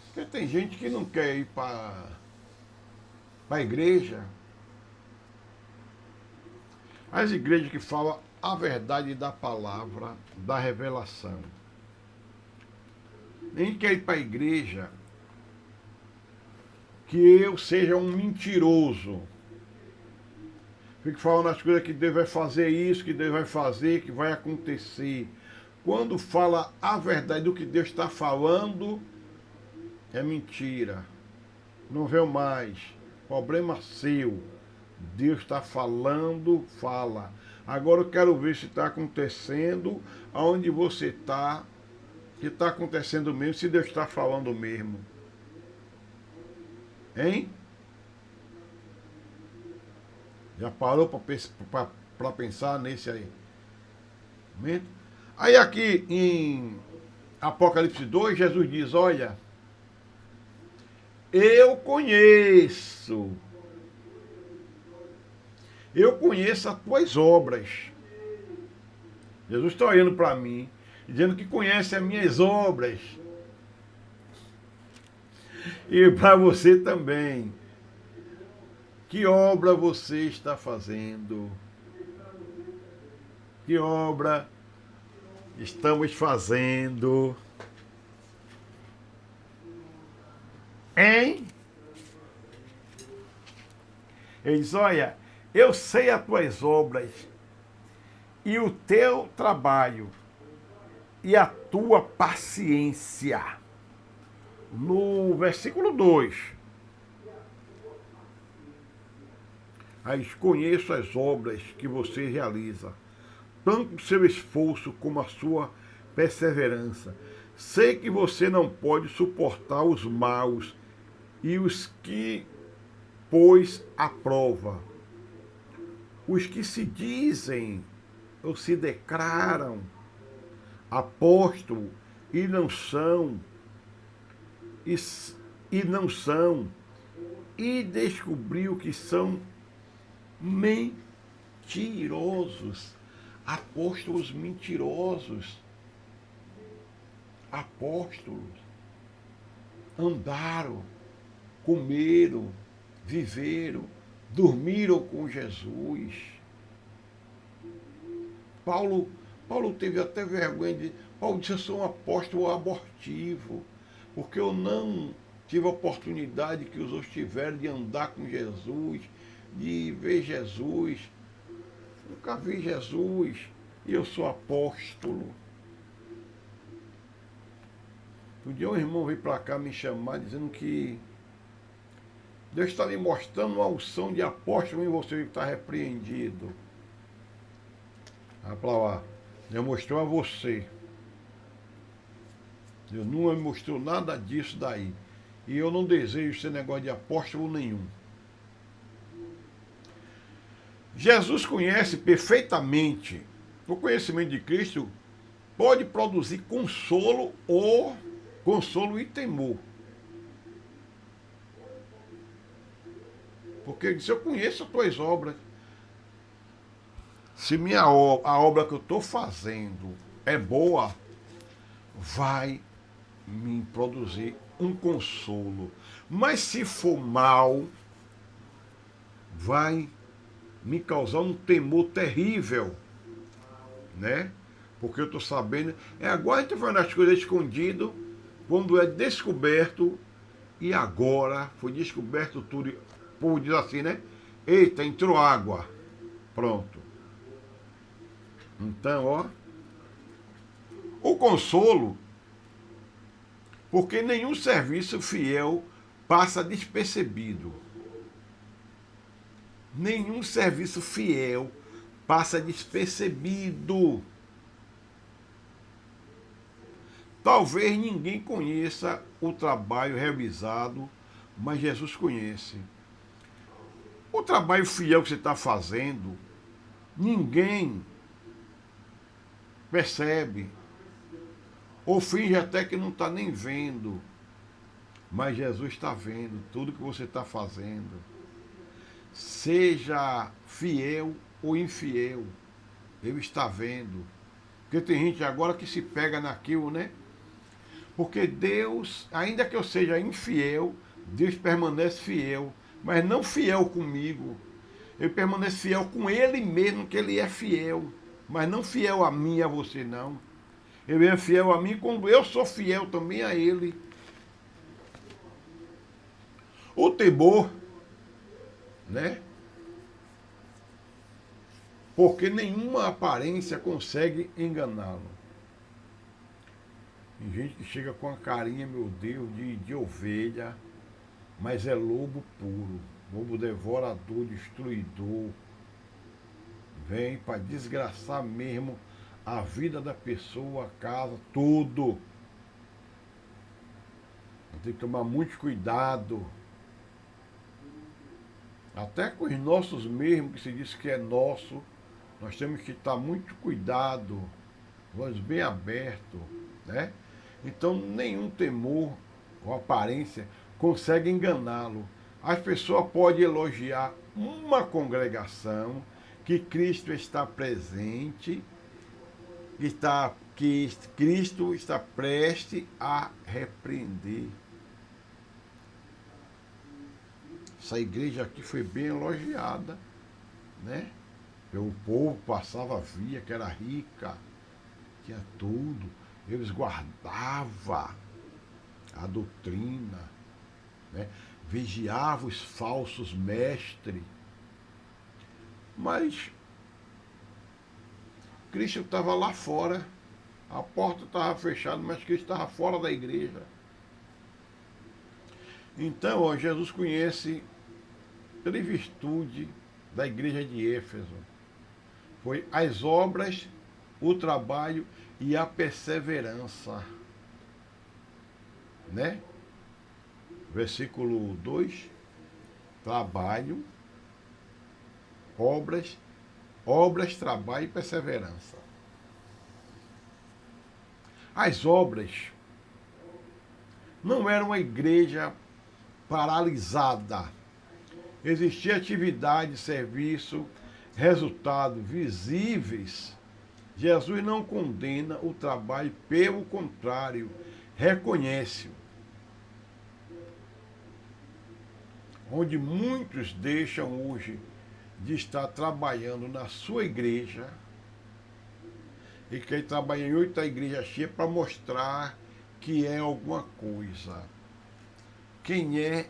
Porque tem gente que não quer ir para a igreja. As igrejas que falam a verdade da palavra, da revelação. Nem quer ir para a igreja que eu seja um mentiroso. Fico falando as coisas que Deus vai fazer isso, que Deus vai fazer, que vai acontecer. Quando fala a verdade do que Deus está falando, é mentira. Não veio mais. Problema seu. Deus está falando, fala. Agora eu quero ver se está acontecendo aonde você está, que está acontecendo mesmo, se Deus está falando mesmo. Hein? Já parou para pensar nesse aí? Aí aqui em Apocalipse 2, Jesus diz, olha, eu conheço as tuas obras. Jesus está olhando para mim, dizendo que conhece as minhas obras. E para você também. Que obra você está fazendo? Que obra estamos fazendo? Hein? Ele diz, olha, eu sei as tuas obras e o teu trabalho e a tua paciência. No versículo 2. Aí conheço as obras que você realiza, tanto o seu esforço como a sua perseverança. Sei que você não pode suportar os maus e os que pôs à prova. os que se dizem ou se declaram apóstolo e não são, e, e não são, e descobriu que são mentirosos, apóstolos mentirosos, apóstolos, andaram, comeram, viveram, dormiram com Jesus. Paulo teve até vergonha de. Paulo disse: eu sou um apóstolo abortivo, porque eu não tive a oportunidade que os outros tiveram de andar com Jesus, de ver Jesus. Nunca vi Jesus e eu sou apóstolo. Um dia um irmão veio para cá me chamar dizendo que Deus está me mostrando uma unção de apóstolo em você que está repreendido. A palavra, Deus mostrou a você. Deus não me mostrou nada disso daí. E eu não desejo ser negócio de apóstolo nenhum. Jesus conhece perfeitamente. O conhecimento de Cristo pode produzir consolo e temor. Porque ele disse: eu conheço as tuas obras. Se a obra que eu estou fazendo é boa, vai me produzir um consolo. Mas se for mal, vai me causar um temor terrível, né? Porque eu estou sabendo. Agora a gente fazendo as coisas escondido, quando é descoberto, e agora foi descoberto tudo. O povo diz assim, né? Eita, entrou água. Pronto. Então, ó. O consolo, porque nenhum serviço fiel passa despercebido. Nenhum serviço fiel passa despercebido. Talvez ninguém conheça o trabalho realizado, mas Jesus conhece. O trabalho fiel que você está fazendo, ninguém percebe. Ou finge até que não está nem vendo. Mas Jesus está vendo tudo que você está fazendo. Seja fiel ou infiel, Ele está vendo. Porque tem gente agora que se pega naquilo, né? Porque Deus, ainda que eu seja infiel, Deus permanece fiel. Mas não fiel comigo. Ele permanece fiel com Ele mesmo, que Ele é fiel. Mas não fiel a mim e a você, não. Ele é fiel a mim como eu sou fiel também a Ele. O temor, né? Porque nenhuma aparência consegue enganá-lo. Tem gente que chega com a carinha, meu Deus, de ovelha, mas é lobo puro, lobo devorador, destruidor. Vem para desgraçar mesmo a vida da pessoa, a casa, tudo. Tem que tomar muito cuidado. Até com os nossos mesmos, que se diz que é nosso, nós temos que estar muito cuidado, olhos bem abertos, né? Então nenhum temor ou aparência consegue enganá-lo. As pessoas podem elogiar uma congregação que Cristo está presente, que Cristo está prestes a repreender. Essa igreja aqui foi bem elogiada, né? O povo passava, via que era rica, tinha tudo. Eles guardavam a doutrina, né? Vigiavam os falsos mestres. Mas Cristo estava lá fora, a porta estava fechada, mas Cristo estava fora da igreja. Então, ó, Jesus conhece três virtudes da igreja de Éfeso. Foi as obras, o trabalho e a perseverança. Né? Versículo 2, trabalho, obras obras, trabalho e perseverança. As obras não eram uma igreja paralisada. Existia atividade, serviço, resultados visíveis. Jesus não condena o trabalho, pelo contrário, reconhece-o. Onde muitos deixam hoje de estar trabalhando na sua igreja e quer trabalhar em outra igreja cheia para mostrar que é alguma coisa. Quem é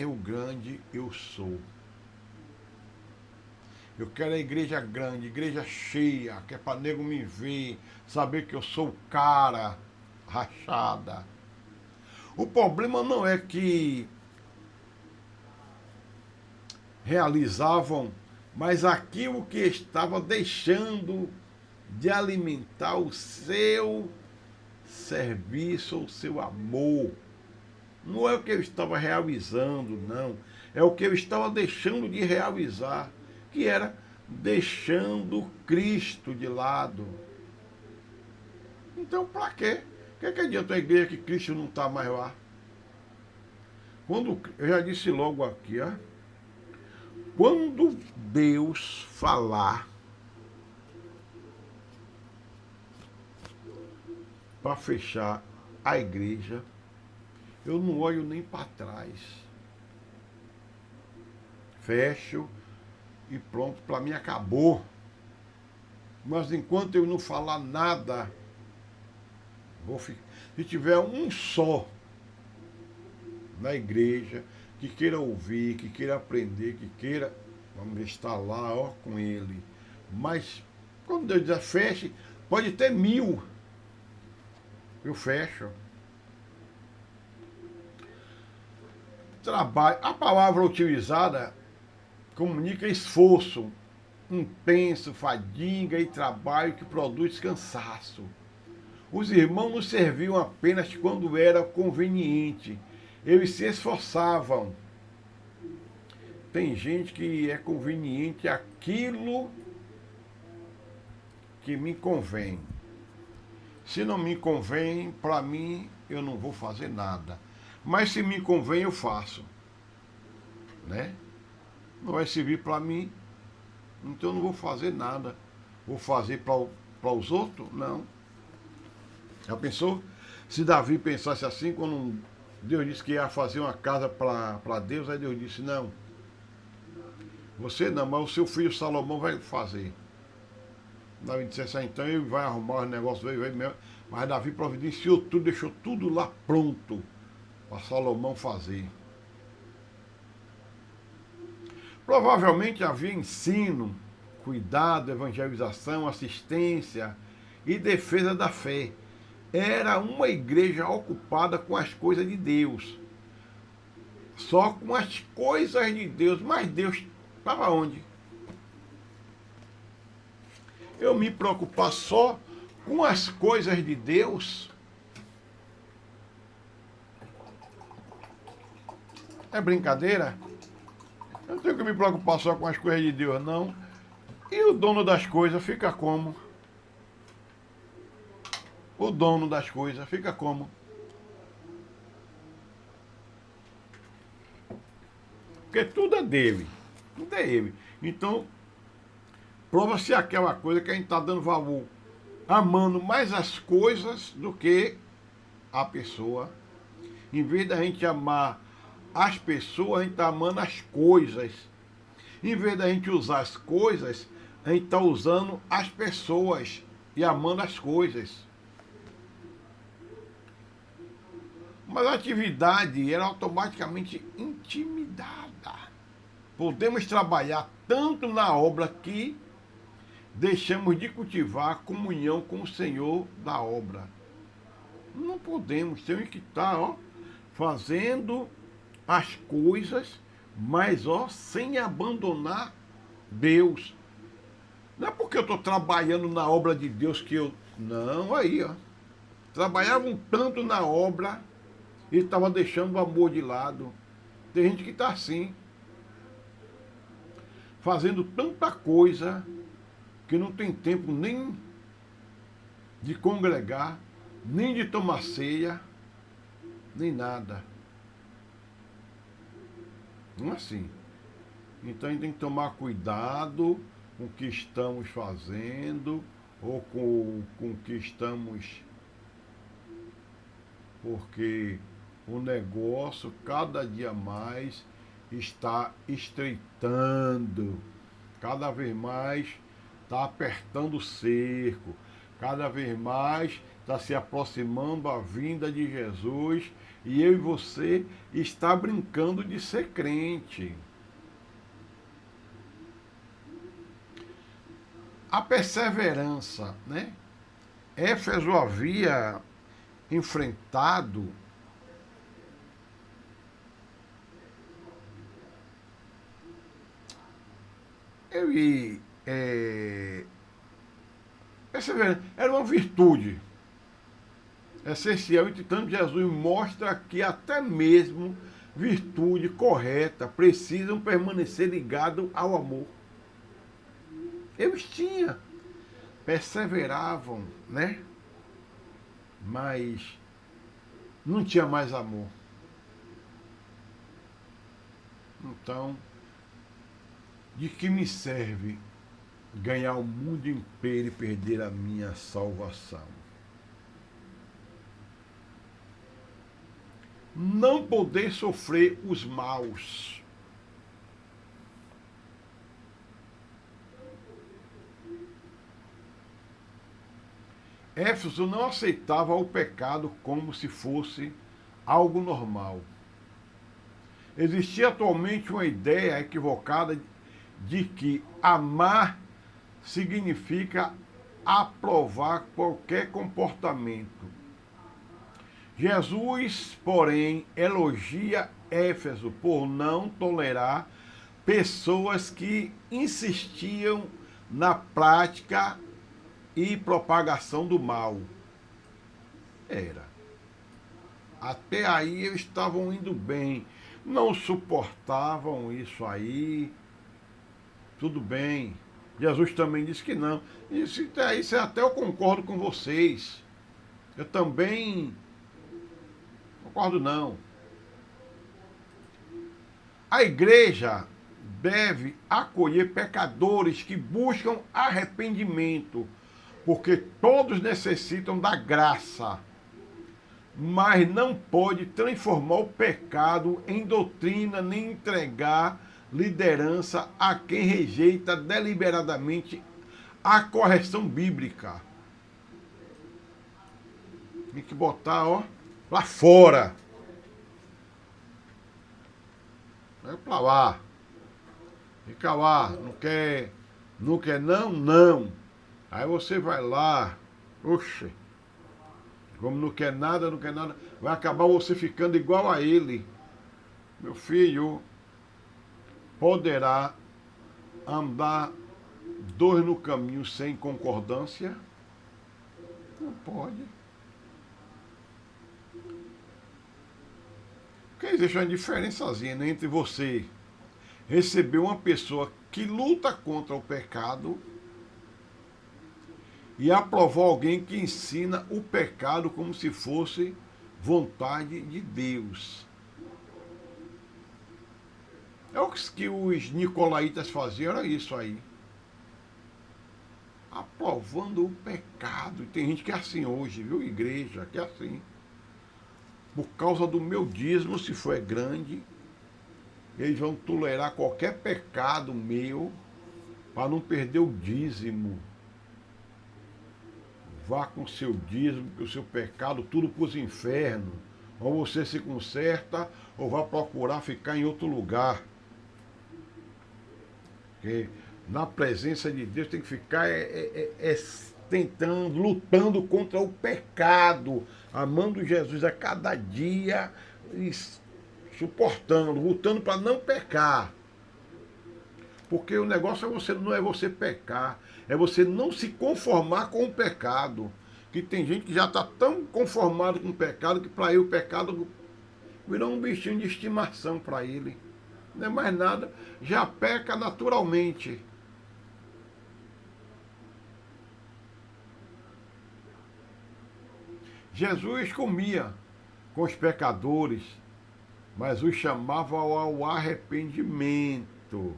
o grande eu sou. Eu quero a igreja grande, igreja cheia, que é para nego me ver, saber que eu sou o cara, rachada. O problema não é que realizavam, mas aquilo que estava deixando de alimentar o seu serviço, o seu amor. Não é o que eu estava realizando, não. É o que eu estava deixando de realizar, que era deixando Cristo de lado. Então, para quê? O que adianta a igreja que Cristo não está mais lá? Eu já disse logo aqui, ó. Quando Deus falar para fechar a igreja, eu não olho nem para trás. Fecho e pronto, para mim acabou. Mas enquanto eu não falar nada, vou ficar. Se tiver um só na igreja que queira ouvir, que queira aprender, que queira, vamos estar lá, ó, com ele. Mas quando Deus diz feche, pode ter 1000. Eu fecho. Trabalho. A palavra utilizada comunica esforço, intenso, fadiga e trabalho que produz cansaço. Os irmãos não serviam apenas quando era conveniente. Eles se esforçavam. Tem gente que é conveniente aquilo que me convém. Se não me convém, para mim, eu não vou fazer nada. Mas se me convém, eu faço. Né? Não vai servir para mim, então eu não vou fazer nada. Vou fazer para os outros? Não. Já pensou? Se Davi pensasse assim, quando Deus disse que ia fazer uma casa para Deus, aí Deus disse, não. Você não, mas o seu filho Salomão vai fazer. Davi disse assim, então ele vai arrumar os negócios, mas Davi providenciou tudo, deixou tudo lá pronto para Salomão fazer. Provavelmente havia ensino, cuidado, evangelização, assistência e defesa da fé. Era uma igreja ocupada com as coisas de Deus. Só com as coisas de Deus. Mas Deus estava onde? Eu me preocupar só com as coisas de Deus? É brincadeira? Eu não tenho que me preocupar só com as coisas de Deus, não. E o dono das coisas fica como? O dono das coisas fica como? Porque tudo é dele. Tudo é ele. Então, prova-se aquela coisa que a gente está dando valor, amando mais as coisas do que a pessoa. Em vez da gente amar as pessoas, a gente está amando as coisas. Em vez da gente usar as coisas, a gente está usando as pessoas e amando as coisas. Mas a atividade era automaticamente intimidada. Podemos trabalhar tanto na obra que deixamos de cultivar a comunhão com o Senhor da obra. Não podemos, temos que estar, ó, fazendo as coisas, mas, ó, sem abandonar Deus. Não é porque eu estou trabalhando na obra de Deus que eu... Não, aí, ó. Trabalhavam tanto na obra e estava deixando o amor de lado. Tem gente que está assim, fazendo tanta coisa que não tem tempo nem de congregar, nem de tomar ceia, nem nada. Não é assim. Então a gente tem que tomar cuidado com o que estamos fazendo ou com o que estamos. Porque o negócio cada dia mais está estreitando, cada vez mais está apertando o cerco, cada vez mais está se aproximando a vinda de Jesus e eu e você está brincando de ser crente. A perseverança, né? Éfeso havia enfrentado ele perseverança era uma virtude essencial, entretanto Jesus mostra que até mesmo virtude correta precisam permanecer ligados ao amor. Eles tinham, perseveravam, né? Mas não tinha mais amor. Então, de que me serve ganhar o mundo inteiro e perder a minha salvação? Não poder sofrer os maus. Éfeso não aceitava o pecado como se fosse algo normal. Existia atualmente uma ideia equivocada de que amar significa aprovar qualquer comportamento. Jesus, porém, elogia Éfeso por não tolerar pessoas que insistiam na prática e propagação do mal. Até aí eles estavam indo bem, não suportavam isso aí, tudo bem. Jesus também disse que não. Isso até eu concordo com vocês. Eu também concordo não. A igreja deve acolher pecadores que buscam arrependimento, porque todos necessitam da graça, mas não pode transformar o pecado em doutrina nem entregar liderança a quem rejeita deliberadamente a correção bíblica. Tem que botar, ó, lá fora. Vai pra lá. Fica lá. Não quer não? Não. Aí você vai lá. Oxe. Como não quer nada, vai acabar você ficando igual a ele. Meu filho, poderá andar dois no caminho sem concordância? Não pode. Porque existe uma diferençazinha, né, entre você receber uma pessoa que luta contra o pecado e aprovar alguém que ensina o pecado como se fosse vontade de Deus. É o que os nicolaítas faziam, era isso aí. Aprovando o pecado. E tem gente que é assim hoje, viu, igreja, que é assim. Por causa do meu dízimo, se for grande, eles vão tolerar qualquer pecado meu para não perder o dízimo. Vá com seu dízimo, com o seu pecado, tudo para os infernos. Ou você se conserta, ou vá procurar ficar em outro lugar. Porque na presença de Deus tem que ficar tentando, lutando contra o pecado, amando Jesus a cada dia, e suportando, lutando para não pecar. Porque o negócio não é você pecar, é você não se conformar com o pecado. Que tem gente que já está tão conformado com o pecado que para ele o pecado virou um bichinho de estimação para ele. Não é mais nada, já peca naturalmente. Jesus comia com os pecadores, mas os chamava ao arrependimento.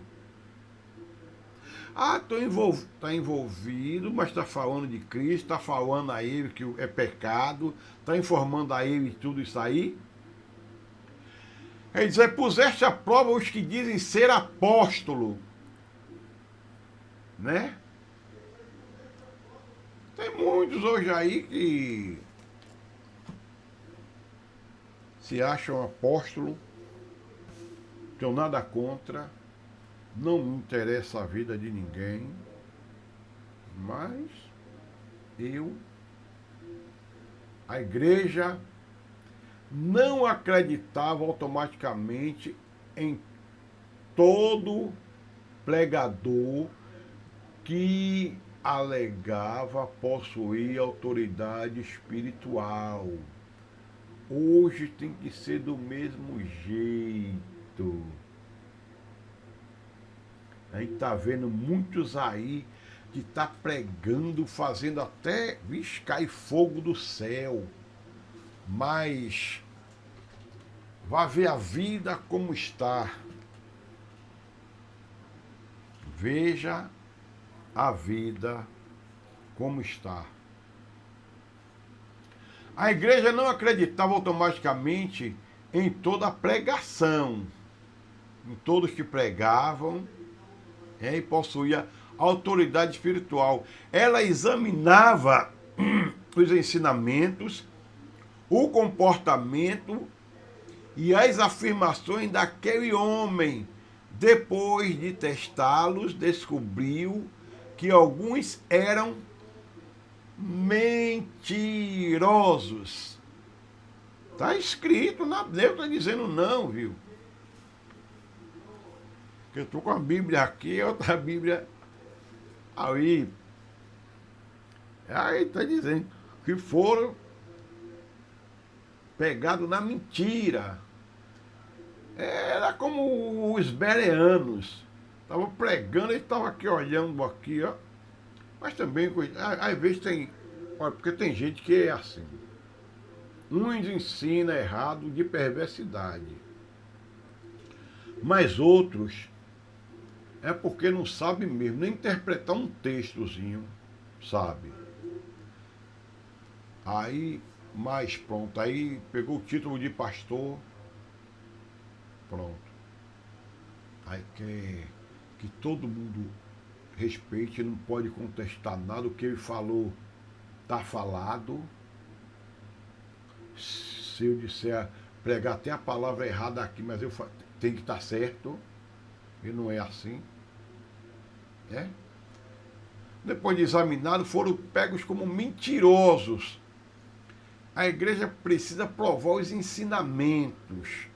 Ah, está envolvido, mas está falando de Cristo, está falando a ele que é pecado, está informando a ele tudo isso aí. Ele diz, puseste à prova os que dizem ser apóstolo, né? Tem muitos hoje aí que se acham apóstolo, tenho nada contra, não me interessa a vida de ninguém, mas a igreja não acreditava automaticamente em todo pregador que alegava possuir autoridade espiritual. Hoje tem que ser do mesmo jeito. A gente está vendo muitos aí que está pregando, fazendo até cair fogo do céu. Mas vá ver a vida como está. Veja a vida como está. A igreja não acreditava automaticamente em toda a pregação, em todos que pregavam, e possuía autoridade espiritual. Ela examinava os ensinamentos, o comportamento e as afirmações daquele homem. Depois de testá-los, descobriu que alguns eram mentirosos. Está escrito na Bíblia, está dizendo não, viu? Eu estou com a Bíblia aqui, outra Bíblia aí. Aí está dizendo que foram pegados na mentira. Era como os bereanos. Estavam pregando, eles estavam aqui olhando aqui, ó. Mas também, às vezes tem. Olha, porque tem gente que é assim. Uns ensina errado de perversidade. Mas outros é porque não sabe mesmo nem interpretar um textozinho, sabe? Aí, mais pronto, aí pegou o título de pastor, pronto. Aí quer que todo mundo respeite, não pode contestar nada, o que ele falou está falado. Se eu disser, pregar até a palavra errada aqui, mas eu tenho que estar certo, e não é assim. Depois de examinado, foram pegos como mentirosos. A igreja precisa provar os ensinamentos.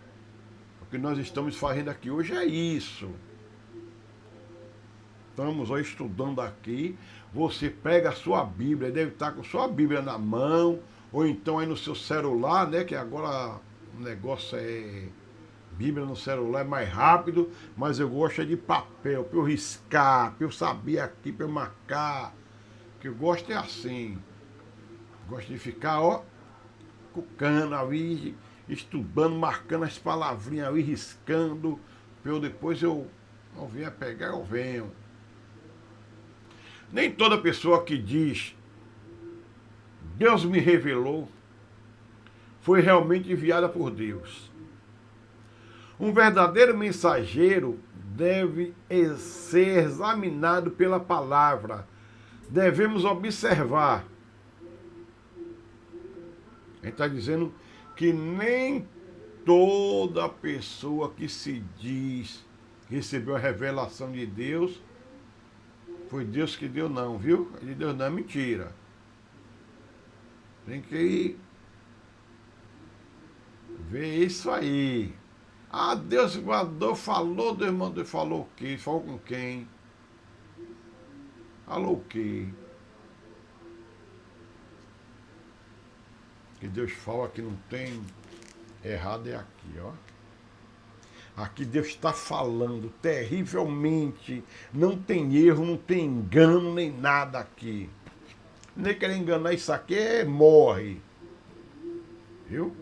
O que nós estamos fazendo aqui hoje é isso. Estamos estudando aqui. Você pega a sua Bíblia, deve estar com sua Bíblia na mão, ou então aí no seu celular, né? Que agora o negócio é Bíblia no celular é mais rápido, mas eu gosto de papel, para eu riscar, para eu saber aqui, para eu marcar. O que eu gosto é assim. Gosto de ficar, cucando ali, estudando, marcando as palavrinhas ali, riscando, para eu depois eu não vier pegar, eu venho. Nem toda pessoa que diz Deus me revelou foi realmente enviada por Deus. Um verdadeiro mensageiro deve ser examinado pela palavra. Devemos observar. A gente está dizendo que nem toda pessoa que se diz que recebeu a revelação de Deus, foi Deus que deu não, viu? De Deus não é mentira. Tem que ver isso aí. Ah, Deus mandou, falou, Deus mandou, falou o quê? Falou com quem? Falou o quê? Que Deus fala que não tem errado é aqui, ó. Aqui Deus está falando terrivelmente, não tem erro, não tem engano, nem nada aqui. Nem querer enganar isso aqui, morre. Viu?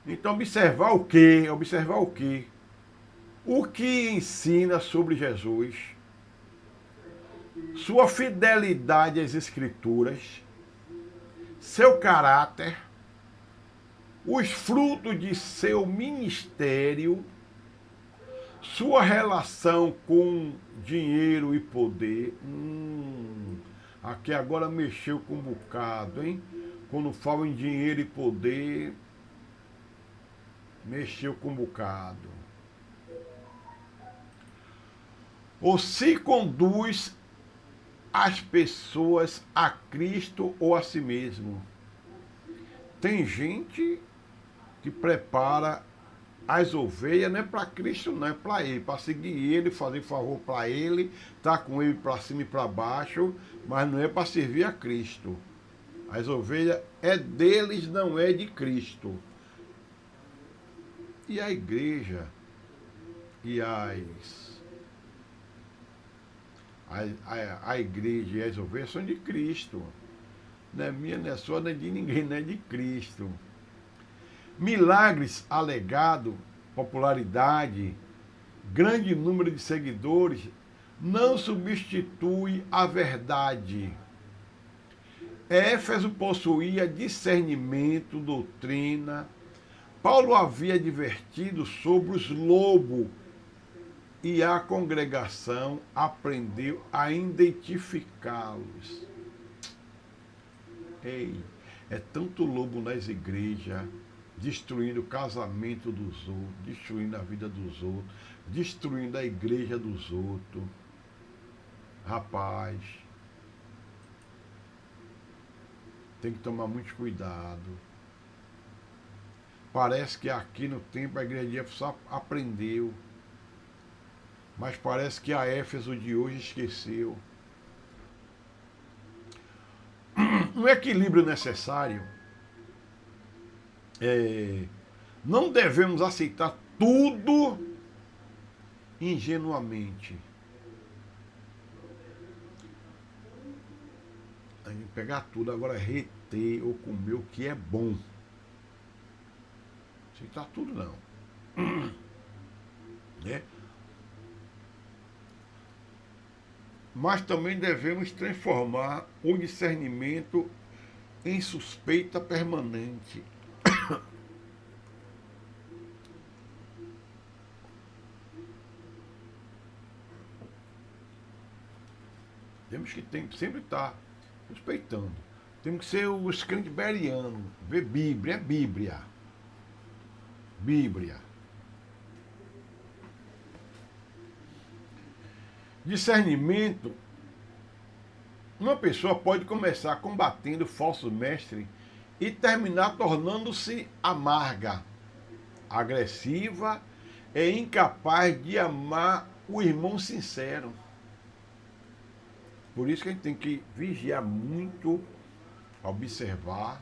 Então, observar o quê? Observar o quê? O que ensina sobre Jesus, sua fidelidade às Escrituras, seu caráter, os frutos de seu ministério, sua relação com dinheiro e poder. Aqui agora mexeu com um bocado, hein? Quando fala em dinheiro e poder, mexeu com um bocado. Ou se conduz as pessoas a Cristo ou a si mesmo. Tem gente que prepara as ovelhas não é para Cristo, não é para ele, para seguir ele, fazer favor para ele, estar com ele para cima e para baixo, mas não é para servir a Cristo. As ovelhas é deles, não é de Cristo. E a igreja e a igreja e as ovelhas são de Cristo. Não é minha, não é sua, não é de ninguém, não é de Cristo. Milagres alegado, popularidade, grande número de seguidores, não substitui a verdade. Éfeso possuía discernimento, doutrina. Paulo havia advertido sobre os lobos e a congregação aprendeu a identificá-los. Ei, é tanto lobo nas igrejas, destruindo o casamento dos outros, destruindo a vida dos outros, destruindo a igreja dos outros. Rapaz, tem que tomar muito cuidado. Parece que aqui no tempo a igreja de Éfeso aprendeu, mas parece que a Éfeso de hoje esqueceu. Um equilíbrio necessário. Não devemos aceitar tudo ingenuamente. A gente pegar tudo, agora reter ou comer o que é bom. Aceitar tudo não. Né? Mas também devemos transformar o discernimento em suspeita permanente. Temos que sempre estar suspeitando. Temos que ser os crentes berianos, ver Bíblia, é Bíblia. Bíblia. Discernimento. Uma pessoa pode começar combatendo falsos mestres e terminar tornando-se amarga, agressiva e incapaz de amar o irmão sincero. Por isso que a gente tem que vigiar muito, observar.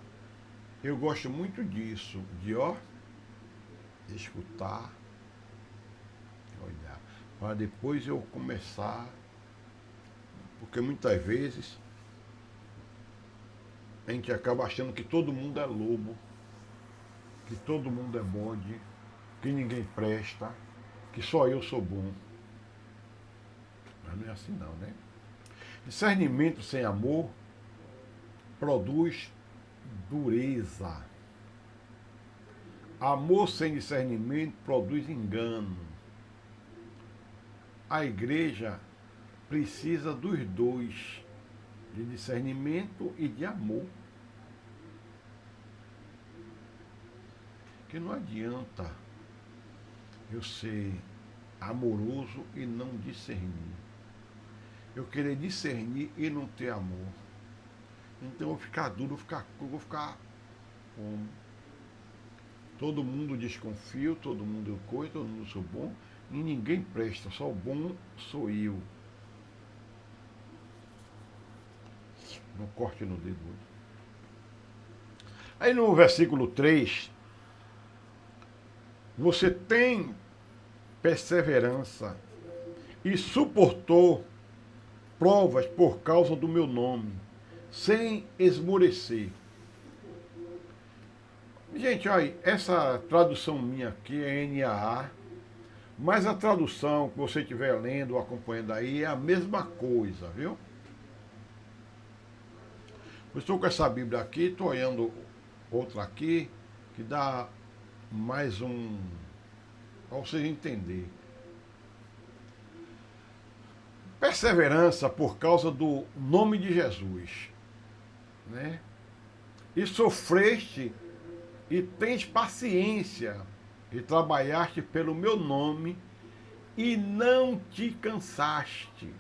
Eu gosto muito disso, de escutar, olhar, para depois eu começar, porque muitas vezes a gente acaba achando que todo mundo é lobo, que todo mundo é bode, que ninguém presta, que só eu sou bom. Mas não é assim não, né? Discernimento sem amor produz dureza. Amor sem discernimento produz engano. A igreja precisa dos dois, de discernimento e de amor. Que não adianta eu ser amoroso e não discernir. Eu querer discernir e não ter amor. Então eu vou ficar duro, vou ficar com todo mundo desconfio, todo mundo coisa, todo mundo sou bom, e ninguém presta, só o bom sou eu. Não corte no dedo. Aí no versículo 3, você tem perseverança e suportou provas por causa do meu nome, sem esmorecer. Gente, olha, essa tradução minha aqui é NAA, mas a tradução que você estiver lendo ou acompanhando aí é a mesma coisa, viu? Eu estou com essa Bíblia aqui, estou olhando outra aqui, que dá mais um, para vocês entenderem. Perseverança por causa do nome de Jesus, né? E sofreste e tens paciência e trabalhaste pelo meu nome e não te cansaste.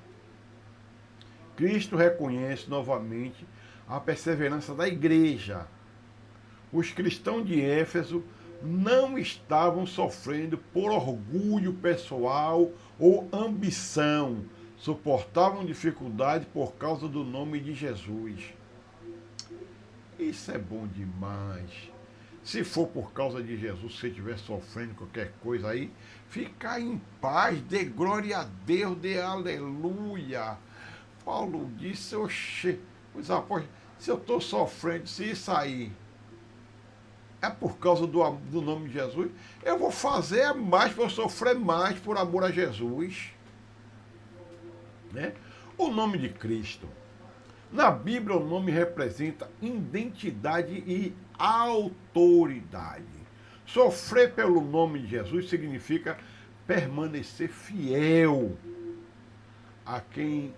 Cristo reconhece novamente a perseverança da igreja. Os cristãos de Éfeso não estavam sofrendo por orgulho pessoal ou ambição, suportavam dificuldade por causa do nome de Jesus. Isso é bom demais. Se for por causa de Jesus, se você estiver sofrendo qualquer coisa aí, ficar em paz, dê glória a Deus, dê aleluia. Paulo disse, oxe, os apóstolos, se eu estou sofrendo, se isso aí é por causa do nome de Jesus, eu vou fazer mais, vou sofrer mais por amor a Jesus. Né? O nome de Cristo. Na Bíblia, o nome representa identidade e autoridade. Sofrer pelo nome de Jesus significa permanecer fiel a quem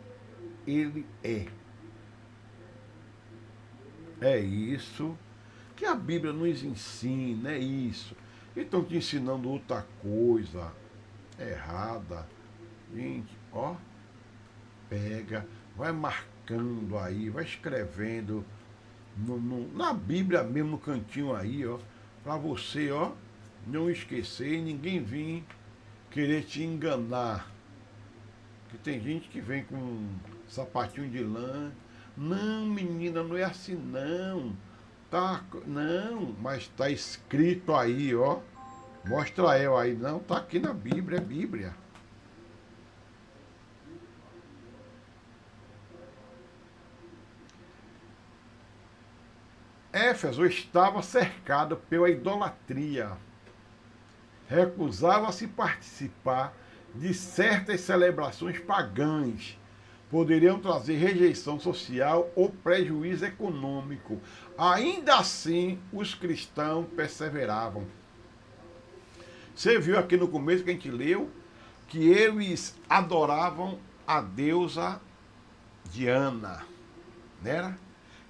ele é. É isso que a Bíblia nos ensina, é isso. E estão te ensinando outra coisa errada. Gente, ó, pega, vai marcando aí, vai escrevendo na Bíblia mesmo, no cantinho aí, ó, para você, ó, não esquecer e ninguém vir querer te enganar. Que tem gente que vem com um sapatinho de lã. Não, menina, não é assim não. Tá, não, mas tá escrito aí, ó. Mostra eu aí, não, tá aqui na Bíblia, é Bíblia. Éfeso estava cercado pela idolatria. Recusava-se participar de certas celebrações pagãs. Poderiam trazer rejeição social ou prejuízo econômico. Ainda assim, os cristãos perseveravam. Você viu aqui no começo que a gente leu que eles adoravam a deusa Diana, né?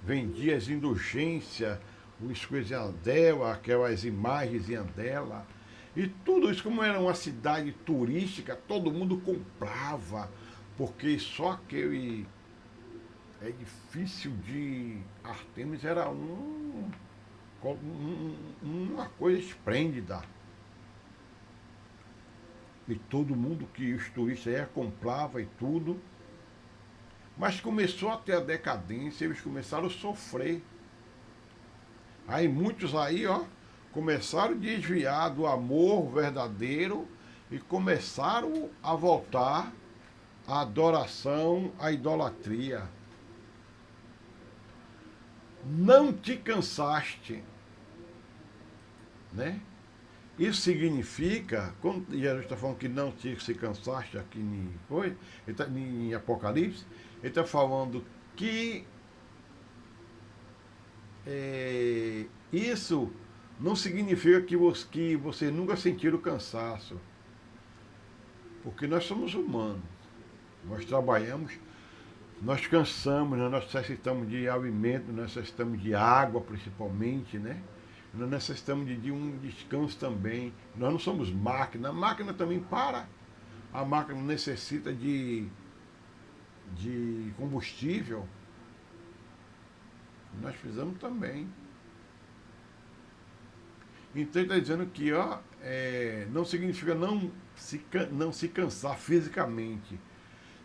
Vendia as indulgências, as coisas dela, aquelas imagens dela. E tudo isso, como era uma cidade turística, todo mundo comprava, porque só aquele edifício de Artemis era uma coisa esplêndida. E todo mundo que os turistas ia comprava e tudo. Mas começou a ter a decadência, eles começaram a sofrer. Aí muitos aí, ó, começaram a desviar do amor verdadeiro e começaram a voltar à adoração, à idolatria. Não te cansaste, né? Isso significa, quando Jesus está falando que não te se cansaste aqui em Apocalipse, ele está falando que isso não significa que você nunca sentiu o cansaço. Porque nós somos humanos. Nós trabalhamos, nós cansamos, né? Nós necessitamos de alimento, nós necessitamos de água principalmente, né? Nós necessitamos de um descanso também. Nós não somos máquina. A máquina também para. A máquina necessita de combustível. Nós precisamos também. Então ele está dizendo que ó, não significa não se cansar fisicamente.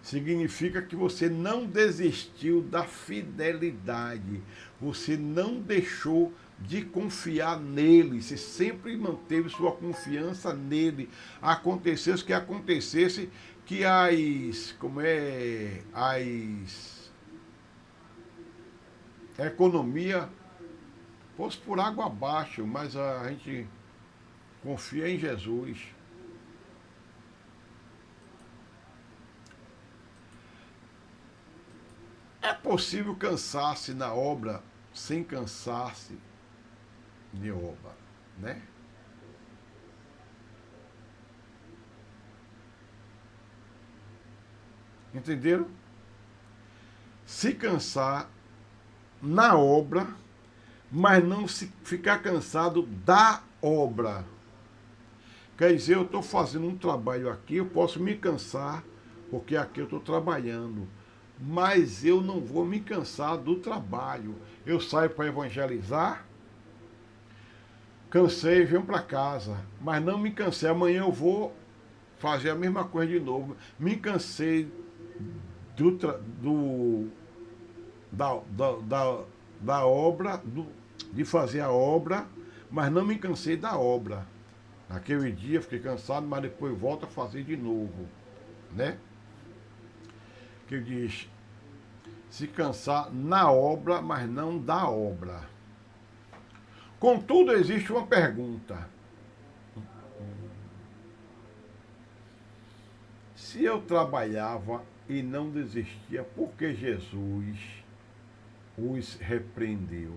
Significa que você não desistiu da fidelidade. Você não deixou de confiar nele. Você sempre manteve sua confiança nele. Acontecesse o que acontecesse, que a economia fosse por água abaixo, mas a gente confia em Jesus. É possível cansar-se na obra sem cansar-se de obra, né? Entenderam? Se cansar na obra, mas não se ficar cansado da obra. Quer dizer, eu estou fazendo um trabalho aqui, eu posso me cansar, porque aqui eu estou trabalhando. Mas eu não vou me cansar do trabalho. Eu saio para evangelizar, cansei, venho para casa. Mas não me cansei. Amanhã eu vou fazer a mesma coisa de novo. Me cansei do da obra, de fazer a obra, mas não me cansei da obra. Naquele dia fiquei cansado, mas depois volto a fazer de novo, né? Que diz, se cansar na obra, mas não da obra. Contudo, existe uma pergunta. Se eu trabalhava e não desistia, por que Jesus os repreendeu?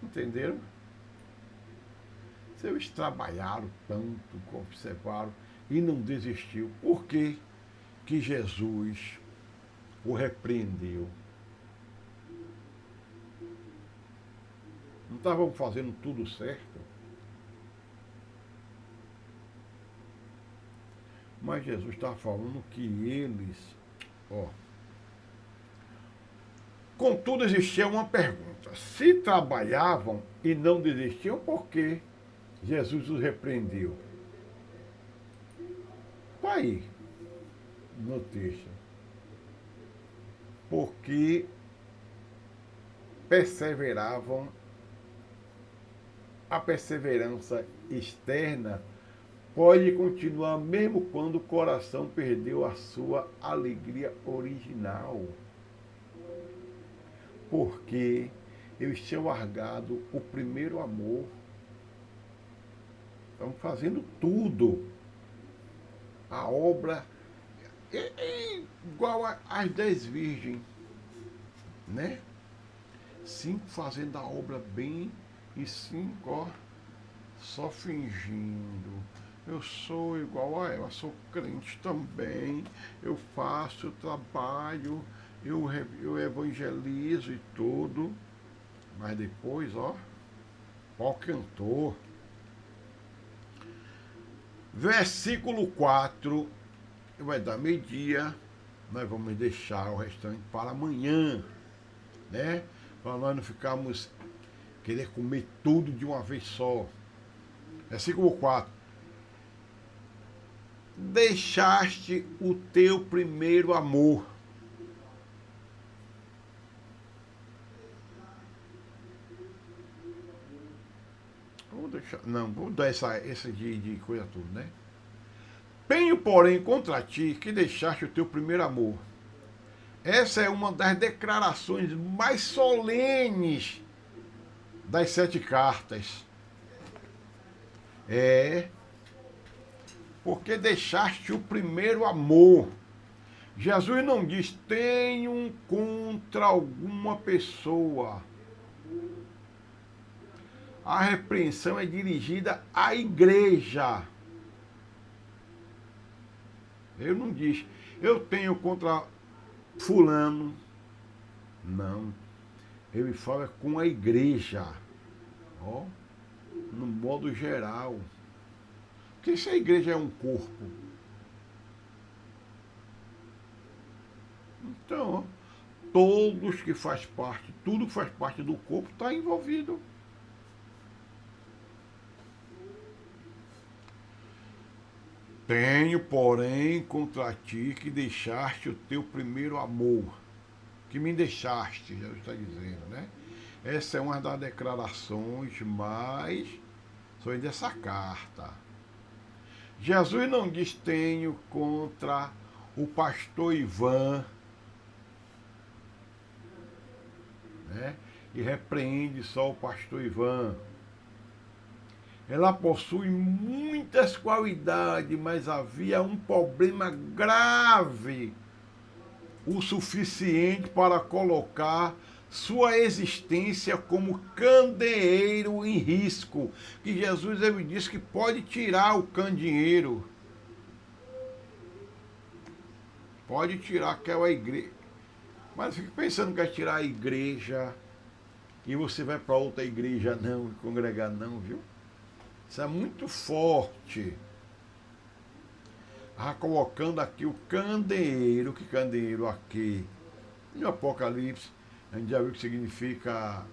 Entenderam? Se eles trabalharam tanto, observaram e não desistiu, por que Jesus o repreendeu? Não estavam fazendo tudo certo? Mas Jesus está falando que eles, ó. Contudo, existia uma pergunta. Se trabalhavam e não desistiam, por que Jesus os repreendeu? Está aí no texto. Porque perseveravam, a perseverança externa pode continuar mesmo quando o coração perdeu a sua alegria original. Porque eles tinham largado o primeiro amor. Estão fazendo tudo. A obra é igual às 10 virgens, né? 5 fazendo a obra bem e 5, ó, só fingindo. Eu sou igual a ela, sou crente também, eu faço, eu trabalho, eu evangelizo e tudo, mas depois, ó cantor. Versículo 4, vai dar meio-dia, nós vamos deixar o restante para amanhã, né? Para nós não ficarmos querer comer tudo de uma vez só. Versículo 4. Deixaste o teu primeiro amor. Vou dar essa de coisa tudo, né? Tenho, porém, contra ti que deixaste o teu primeiro amor. Essa é uma das declarações mais solenes das 7 cartas. Porque deixaste o primeiro amor. Jesus não diz, tenho contra alguma pessoa. A repreensão é dirigida à igreja. Ele não diz, eu tenho contra fulano. Não. Ele fala com a igreja. Ó, no modo geral. Porque se a igreja é um corpo, então, todos que faz parte, tudo que faz parte do corpo está envolvido. Tenho, porém, contra ti que deixaste o teu primeiro amor. Que me deixaste, Jesus está dizendo, né? Essa é uma das declarações mais sobre dessa carta. Jesus não diz tenho contra o pastor Ivan, né? E repreende só o pastor Ivan. Ela possui muitas qualidades, mas havia um problema grave, o suficiente para colocar sua existência como candeeiro em risco. Que Jesus ele disse que pode tirar o candeeiro, pode tirar aquela igreja. Mas fique pensando que é tirar a igreja e você vai para outra igreja não, congregar não, viu? Isso é muito forte. Colocando aqui o candeeiro, que candeeiro aqui? No Apocalipse, a gente já viu que significa,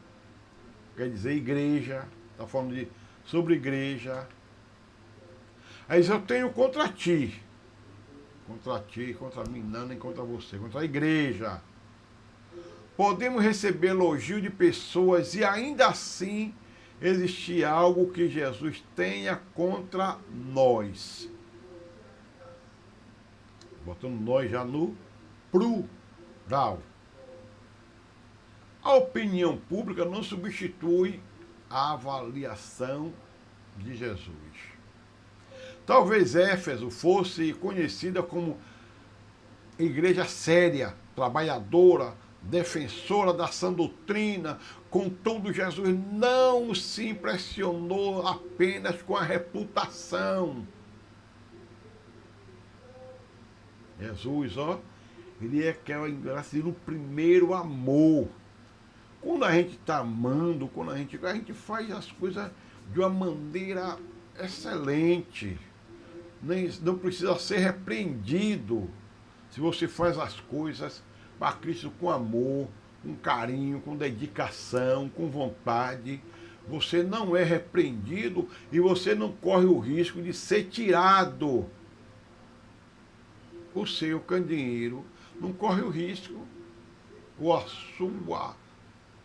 quer dizer igreja, está falando sobre igreja. Aí diz, eu tenho contra ti, contra mim não, nem contra você, contra a igreja. Podemos receber elogio de pessoas e ainda assim existir algo que Jesus tenha contra nós. Botando nós já no plural. A opinião pública não substitui a avaliação de Jesus. Talvez Éfeso fosse conhecida como igreja séria, trabalhadora, defensora da sã doutrina. Contudo, Jesus não se impressionou apenas com a reputação. Jesus, ele quer engraçar no primeiro amor. Quando a gente está amando, quando a gente faz as coisas de uma maneira excelente. Não precisa ser repreendido. Se você faz as coisas para Cristo com amor, com carinho, com dedicação, com vontade, você não é repreendido e você não corre o risco de ser tirado. O seu candeeiro não corre o risco, ou a sua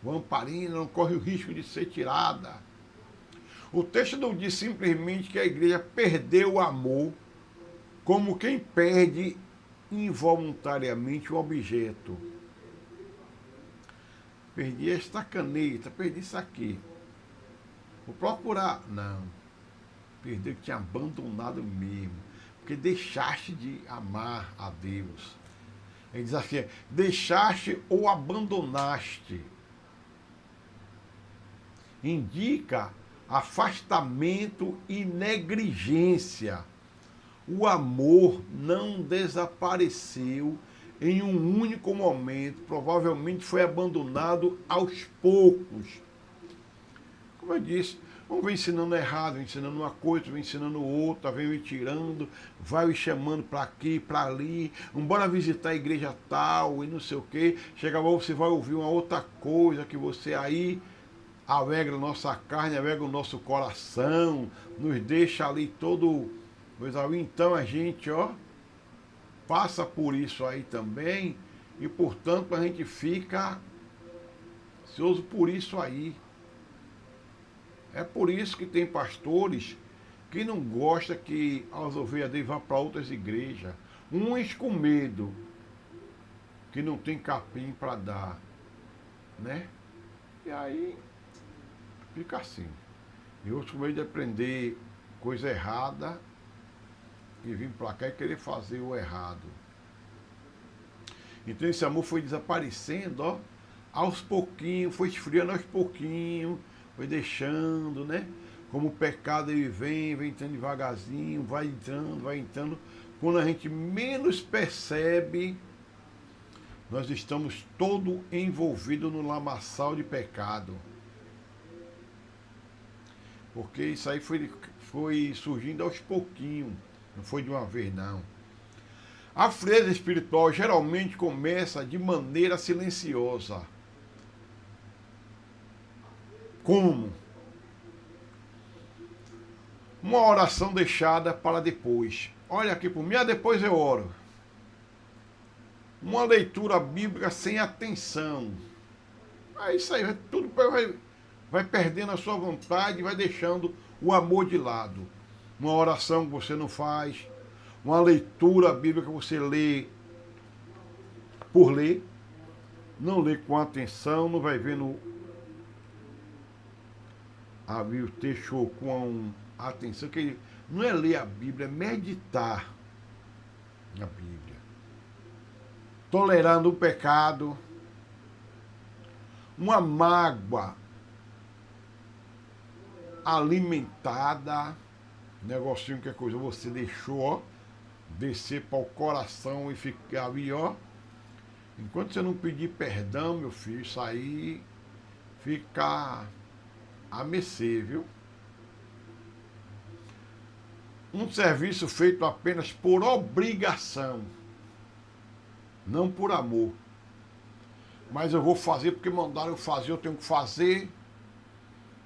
lamparina não corre o risco de ser tirada. O texto não diz simplesmente que a igreja perdeu o amor, como quem perde involuntariamente um objeto. Perdi esta caneta, perdi isso aqui. Vou procurar. Não. Perdeu que tinha abandonado mesmo. Porque deixaste de amar a Deus. Ele diz assim, deixaste ou abandonaste. Indica afastamento e negligência. O amor não desapareceu em um único momento, provavelmente foi abandonado aos poucos. Como eu disse, vamos ensinando errado, ensinando uma coisa, vem ensinando outra, vem me tirando, vai me chamando para aqui, para ali, bora visitar a igreja tal e não sei o quê. Chega lá, você vai ouvir uma outra coisa que você aí alegra a nossa carne, alegra o nosso coração, nos deixa ali todo... Pois aí, então a gente, passa por isso aí também e, portanto, a gente fica ansioso por isso aí. É por isso que tem pastores que não gostam que as ovelhas dele vão para outras igrejas. Uns com medo, que não tem capim para dar, né? E aí fica assim. E outros com medo de aprender coisa errada e vir para cá e querer fazer o errado. Então esse amor foi desaparecendo, aos pouquinhos, foi esfriando aos pouquinhos, foi deixando, né? Como o pecado ele vem entrando devagarzinho, vai entrando. Quando a gente menos percebe, nós estamos todo envolvidos no lamaçal de pecado. Porque isso aí foi surgindo aos pouquinhos. Não foi de uma vez, não. A frieza espiritual geralmente começa de maneira silenciosa. Como? Uma oração deixada para depois. Olha aqui por mim, depois eu oro. Uma leitura bíblica sem atenção. Aí isso aí, tudo vai perdendo a sua vontade, vai deixando o amor de lado. Uma oração que você não faz, uma leitura bíblica que você lê por ler, não lê com atenção, não vai vendo o texto com atenção, que não é ler a Bíblia, é meditar na Bíblia. Tolerando o pecado, uma mágoa alimentada, negocinho que é coisa você deixou, ó, descer para o coração e ficar ali, ó. Enquanto você não pedir perdão, meu filho, isso aí fica a mercê, viu? Um serviço feito apenas por obrigação, não por amor. Mas eu vou fazer porque mandaram eu fazer, eu tenho que fazer.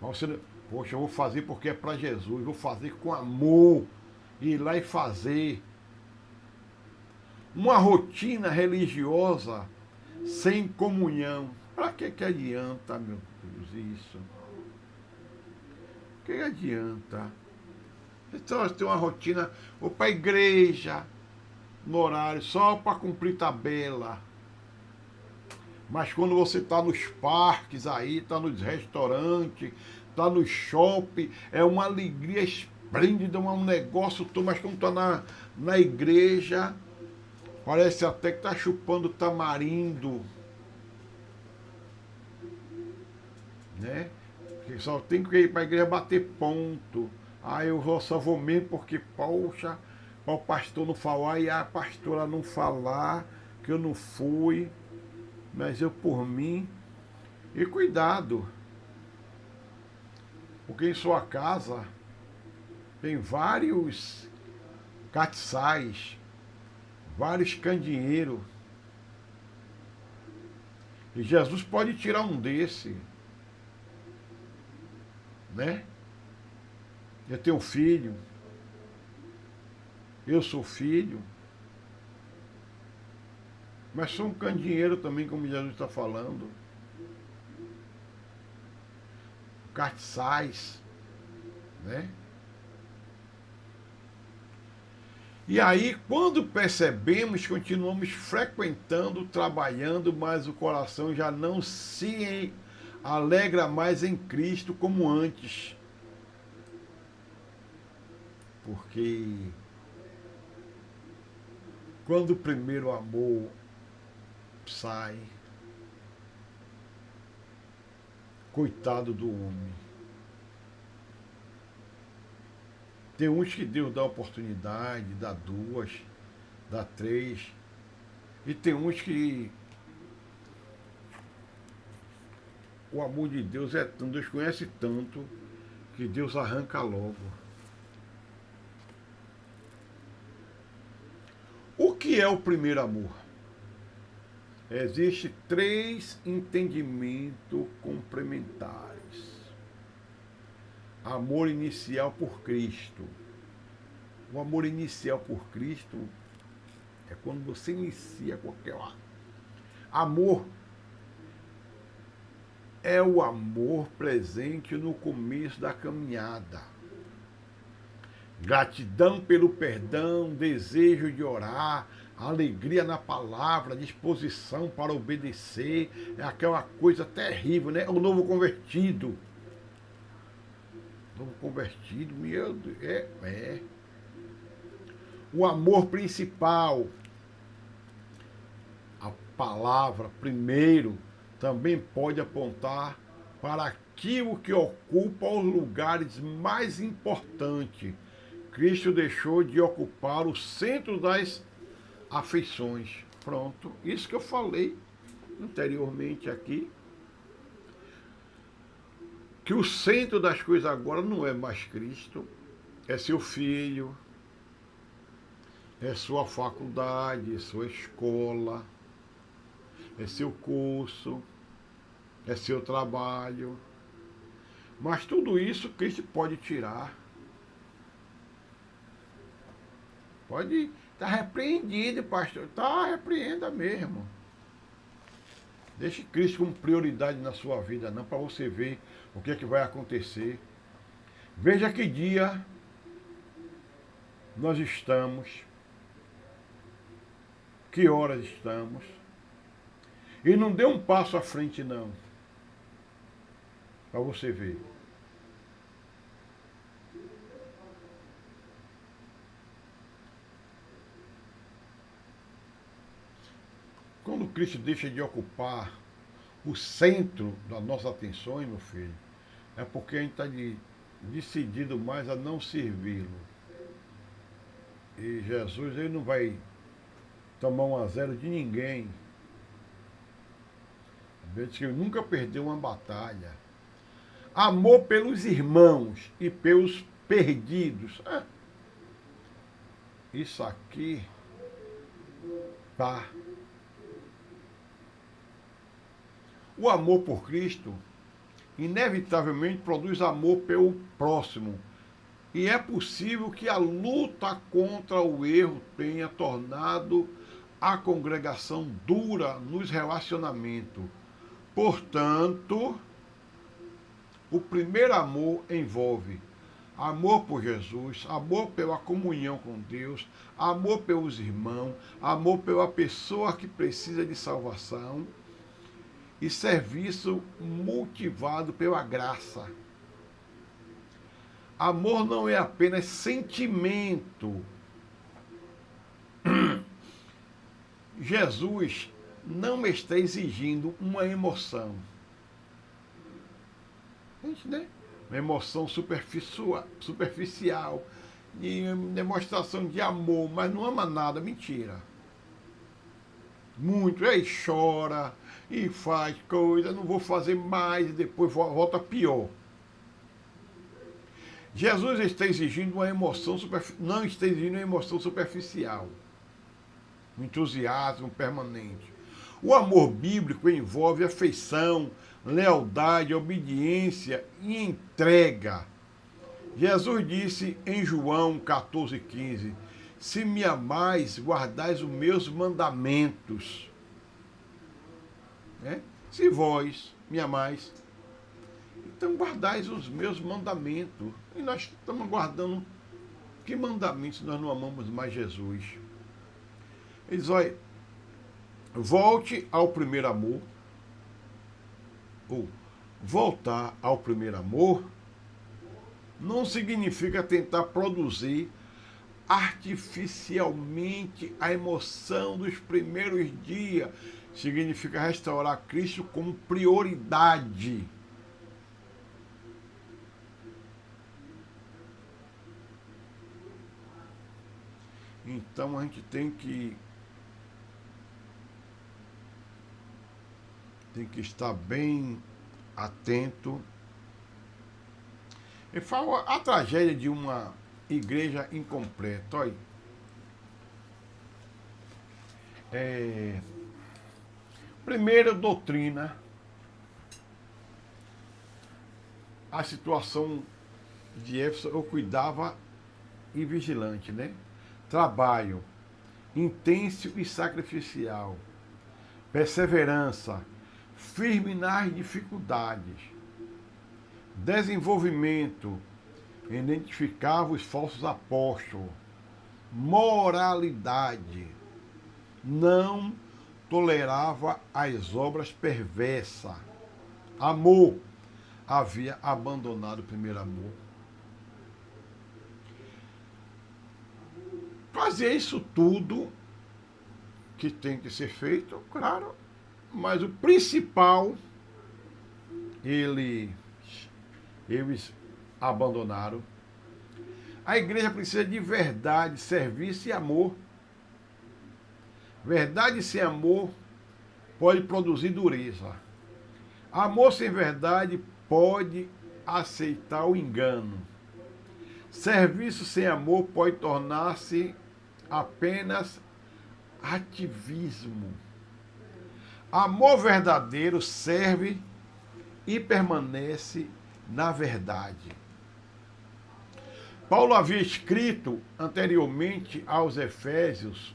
Mas você, poxa, eu vou fazer porque é para Jesus, vou fazer com amor, ir lá e fazer. Uma rotina religiosa sem comunhão. Para que adianta, meu Deus, isso? O que adianta? Então, tem uma rotina, vou para a igreja, no horário, só para cumprir tabela. Mas quando você está nos parques aí, está nos restaurantes, está no shopping, é uma alegria esplêndida, um negócio todo, mas quando está na igreja, parece até que está chupando tamarindo, né? Porque só tem que ir para a igreja bater ponto. Aí eu só vou mesmo porque, poxa, para o pastor não falar e a pastora não falar que eu não fui, mas eu por mim. E cuidado, porque em sua casa tem vários catiçais, vários candinheiros. E Jesus pode tirar um desse, né? Eu tenho filho, eu sou filho, mas sou um candinheiro também, como Jesus está falando. Castiçais, né? E aí, quando percebemos, continuamos frequentando, trabalhando, mas o coração já não se alegra mais em Cristo como antes. Porque quando o primeiro amor sai, coitado do homem. Tem uns que Deus dá oportunidade, dá 2, dá 3. E tem uns que o amor de Deus é tanto, Deus conhece tanto, que Deus arranca logo. O que é o primeiro amor? Existem 3 entendimentos complementares. Amor inicial por Cristo. O amor inicial por Cristo é quando você inicia qualquer amor. É o amor presente no começo da caminhada. Gratidão pelo perdão, desejo de orar, alegria na palavra, disposição para obedecer. É aquela coisa terrível, né? O novo convertido. Novo convertido, meu Deus, é. O amor principal. A palavra primeiro também pode apontar para aquilo que ocupa os lugares mais importantes. Cristo deixou de ocupar o centro das afeições. Pronto, isso que eu falei anteriormente aqui. Que o centro das coisas agora não é mais Cristo, é seu filho, é sua faculdade, é sua escola, é seu curso, é seu trabalho. Mas tudo isso Cristo pode tirar. Pode estar repreendido, pastor. Tá, repreenda mesmo. Deixe Cristo como prioridade na sua vida, não, para você ver o que é que vai acontecer. Veja que dia nós estamos, que horas estamos. E não dê um passo à frente, não. Para você ver. Quando Cristo deixa de ocupar o centro das nossas atenções, meu filho, é porque a gente está decidido mais a não servi-lo. E Jesus, ele não vai tomar 1-0 de ninguém. Ele diz que ele nunca perdeu uma batalha. Amor pelos irmãos e pelos perdidos. Isso aqui tá. O amor por Cristo inevitavelmente produz amor pelo próximo. E é possível que a luta contra o erro tenha tornado a congregação dura nos relacionamentos. Portanto, o primeiro amor envolve amor por Jesus, amor pela comunhão com Deus, amor pelos irmãos, amor pela pessoa que precisa de salvação e serviço motivado pela graça. Amor não é apenas sentimento. Jesus não está exigindo uma emoção. Né? Uma emoção superficial, de demonstração de amor, mas não ama nada, mentira. Muito, aí chora e faz coisa, não vou fazer mais, e depois volta pior. Jesus está exigindo uma emoção não está exigindo uma emoção superficial, um entusiasmo permanente. O amor bíblico envolve afeição, lealdade, obediência e entrega. Jesus disse em João 14,15: se me amais, guardais os meus mandamentos. Se vós me amais, então guardais os meus mandamentos. E nós estamos guardando que mandamentos nós não amamos mais Jesus? Ele diz, olha, volte ao primeiro amor, ou voltar ao primeiro amor, não significa tentar produzir artificialmente a emoção dos primeiros dias. Significa restaurar Cristo como prioridade. Então a gente tem que estar bem atento. Eu falo a tragédia de uma igreja incompleta. Olha, primeira doutrina, a situação de Éfeso eu cuidava e vigilante, né? Trabalho intenso e sacrificial, perseverança, firme nas dificuldades, desenvolvimento, identificava os falsos apóstolos, moralidade, não tolerava as obras perversas, amor, havia abandonado o primeiro amor. Fazer isso tudo que tem que ser feito, claro, mas o principal, eles abandonaram. A igreja precisa de verdade, serviço e amor. Verdade sem amor pode produzir dureza. Amor sem verdade pode aceitar o engano. Serviço sem amor pode tornar-se apenas ativismo. Amor verdadeiro serve e permanece na verdade. Paulo havia escrito anteriormente aos Efésios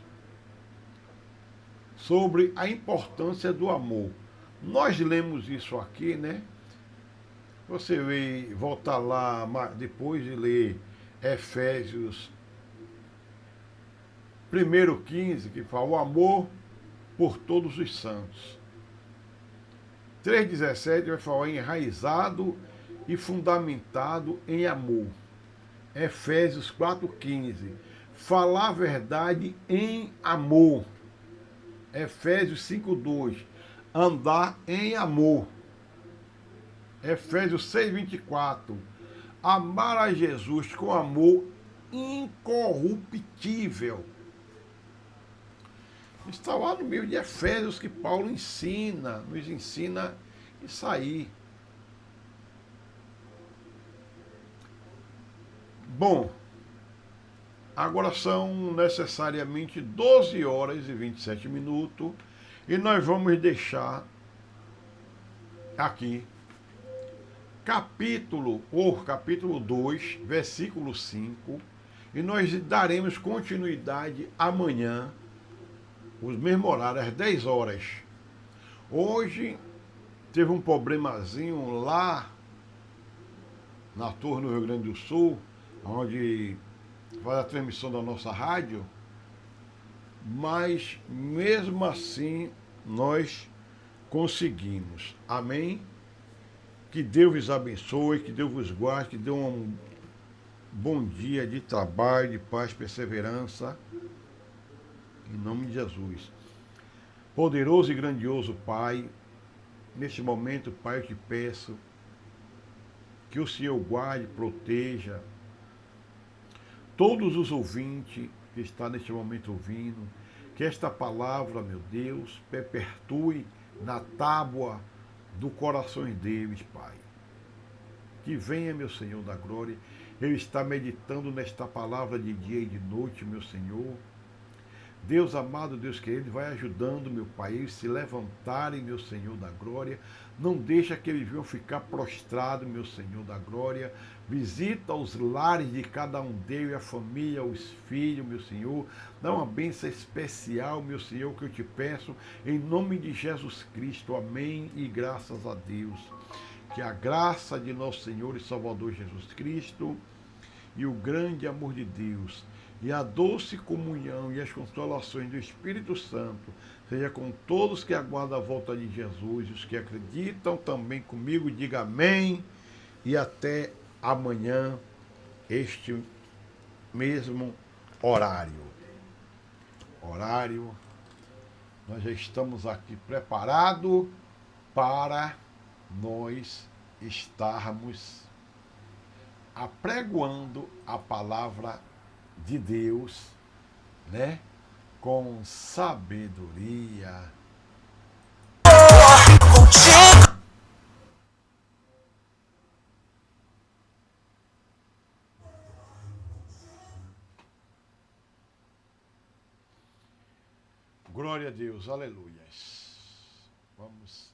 sobre a importância do amor. Nós lemos isso aqui, né? Você vai voltar lá depois de ler Efésios 1:15, que fala o amor por todos os santos. 3,17 vai falar enraizado e fundamentado em amor. Efésios 4,15. Falar a verdade em amor. Efésios 5,2. Andar em amor. Efésios 6,24. Amar a Jesus com amor incorruptível. Está lá no meio de Efésios que Paulo nos ensina isso aí. Bom, agora são necessariamente 12 horas e 27 minutos e nós vamos deixar aqui capítulo 2, versículo 5, e nós daremos continuidade amanhã, os mesmos horários, às 10 horas. Hoje teve um problemazinho lá na Torre, no Rio Grande do Sul, onde faz a transmissão da nossa rádio, mas mesmo assim nós conseguimos. Amém? Que Deus vos abençoe, que Deus vos guarde, que dê um bom dia de trabalho, de paz, perseverança, em nome de Jesus. Poderoso e grandioso Pai, neste momento, Pai, eu te peço que o Senhor guarde, proteja todos os ouvintes que estão neste momento ouvindo, que esta palavra, meu Deus, perpetue na tábua do coração deles, Pai. Que venha, meu Senhor da glória, eu estar meditando nesta palavra de dia e de noite, meu Senhor. Deus amado, Deus querido, vai ajudando, meu Pai, eles se levantarem, meu Senhor da glória. Não deixa que eles venham ficar prostrados, meu Senhor da glória. Visita os lares de cada um deles, a família, os filhos, meu Senhor. Dá uma bênção especial, meu Senhor, que eu te peço, em nome de Jesus Cristo. Amém e graças a Deus. Que a graça de nosso Senhor e Salvador Jesus Cristo e o grande amor de Deus e a doce comunhão e as consolações do Espírito Santo seja com todos que aguardam a volta de Jesus, os que acreditam também comigo, diga amém, e até amanhã, este mesmo horário. Nós já estamos aqui preparados para nós estarmos apregoando a palavra de Deus, né? Com sabedoria. Glória a Deus, aleluias. Vamos